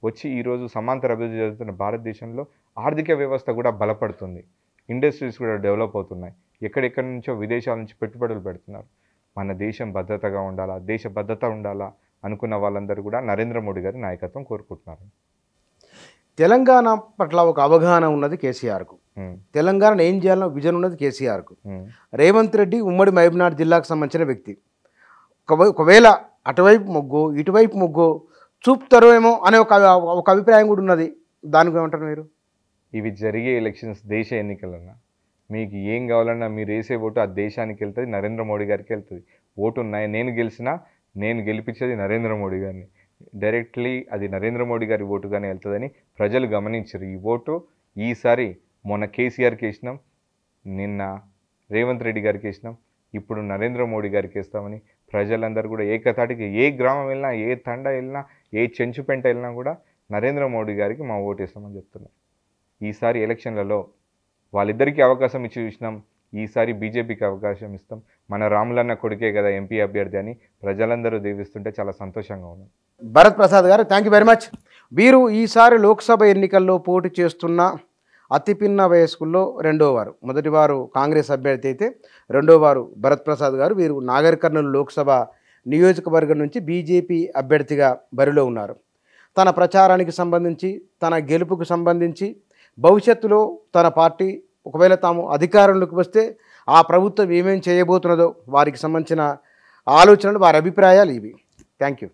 వచ్చి ఈరోజు సమాంతర అభివృద్ధి జరుగుతున్న భారతదేశంలో ఆర్థిక వ్యవస్థ కూడా బలపడుతుంది, ఇండస్ట్రీస్ కూడా డెవలప్ అవుతున్నాయి. ఎక్కడెక్కడి నుంచో విదేశాల నుంచి పెట్టుబడులు పెడుతున్నారు. మన దేశం భద్రతగా ఉండాలా, దేశ భద్రత ఉండాలా అనుకున్న వాళ్ళందరూ కూడా నరేంద్ర మోడీ గారి నాయకత్వం కోరుకుంటున్నారు. తెలంగాణ పట్ల ఒక అవగాహన ఉన్నది కేసీఆర్కు, తెలంగాణ ఏం చేయాలన్న విజన్ ఉన్నది కేసీఆర్కు. రేవంత్ రెడ్డి ఉమ్మడి మహబూబ్నగర్ జిల్లాకు సంబంధించిన వ్యక్తి. ఒకవేళ అటువైపు మొగ్గు ఇటువైపు మొగ్గు చూపుతారో ఏమో అనే ఒక అభిప్రాయం కూడా ఉన్నది. దానికి ఏమంటారు మీరు? ఇవి జరిగే ఎలక్షన్స్ దేశ ఎన్నికలన్నా మీకు ఏం కావాలన్నా మీరు వేసే ఓటు ఆ దేశానికి వెళ్తుంది, నరేంద్ర మోడీ గారికి వెళ్తుంది. ఓటు ఉన్నాయి, నేను గెలిచినా నేను గెలిపించేది నరేంద్ర మోడీ గారిని. డైరెక్ట్లీ అది నరేంద్ర మోడీ గారి ఓటుగానే వెళ్తుందని ప్రజలు గమనించరు. ఈ ఓటు ఈసారి మొన్న కేసీఆర్కి వేసినాం, నిన్న రేవంత్ రెడ్డి గారికి వేసినాం, ఇప్పుడు నరేంద్ర మోడీ గారికి వేస్తామని ప్రజలందరూ కూడా ఏకతాటికి ఏ గ్రామం వెళ్ళినా, ఏ తండ వెళ్ళినా, ఏ చెంచుపెంట వెళ్ళినా కూడా నరేంద్ర మోడీ గారికి మా ఓటు వేస్తామని చెప్తున్నాం. ఈసారి ఎలక్షన్లలో వాళ్ళిద్దరికీ అవకాశం ఇచ్చి చూసినాం, ఈసారి బీజేపీకి అవకాశం ఇస్తాం. మన రాములన్న కొడుకే కదా ఎంపీ అభ్యర్థి అని ప్రజలందరూ దీవిస్తుంటే చాలా సంతోషంగా ఉంది. భరత్ ప్రసాద్ గారు, థ్యాంక్ యూ వెరీ మచ్. వీరు ఈసారి లోక్సభ ఎన్నికల్లో పోటీ చేస్తున్న అతి పిన్న వయస్కుల్లో రెండో వారు. మొదటి వారు కాంగ్రెస్ అభ్యర్థి అయితే రెండో వారు భరత్ ప్రసాద్ గారు. వీరు నాగర్ కర్నూలు లోక్సభ నియోజకవర్గం నుంచి బీజేపీ అభ్యర్థిగా బరిలో ఉన్నారు. తన ప్రచారానికి సంబంధించి, తన గెలుపుకు సంబంధించి, భవిష్యత్తులో తన పార్టీ ఒకవేళ తాము అధికారంలోకి వస్తే ఆ ప్రభుత్వం ఏమేం చేయబోతున్నదో వారికి సంబంధించిన ఆలోచనలు, వారి అభిప్రాయాలు ఇవి. Thank you.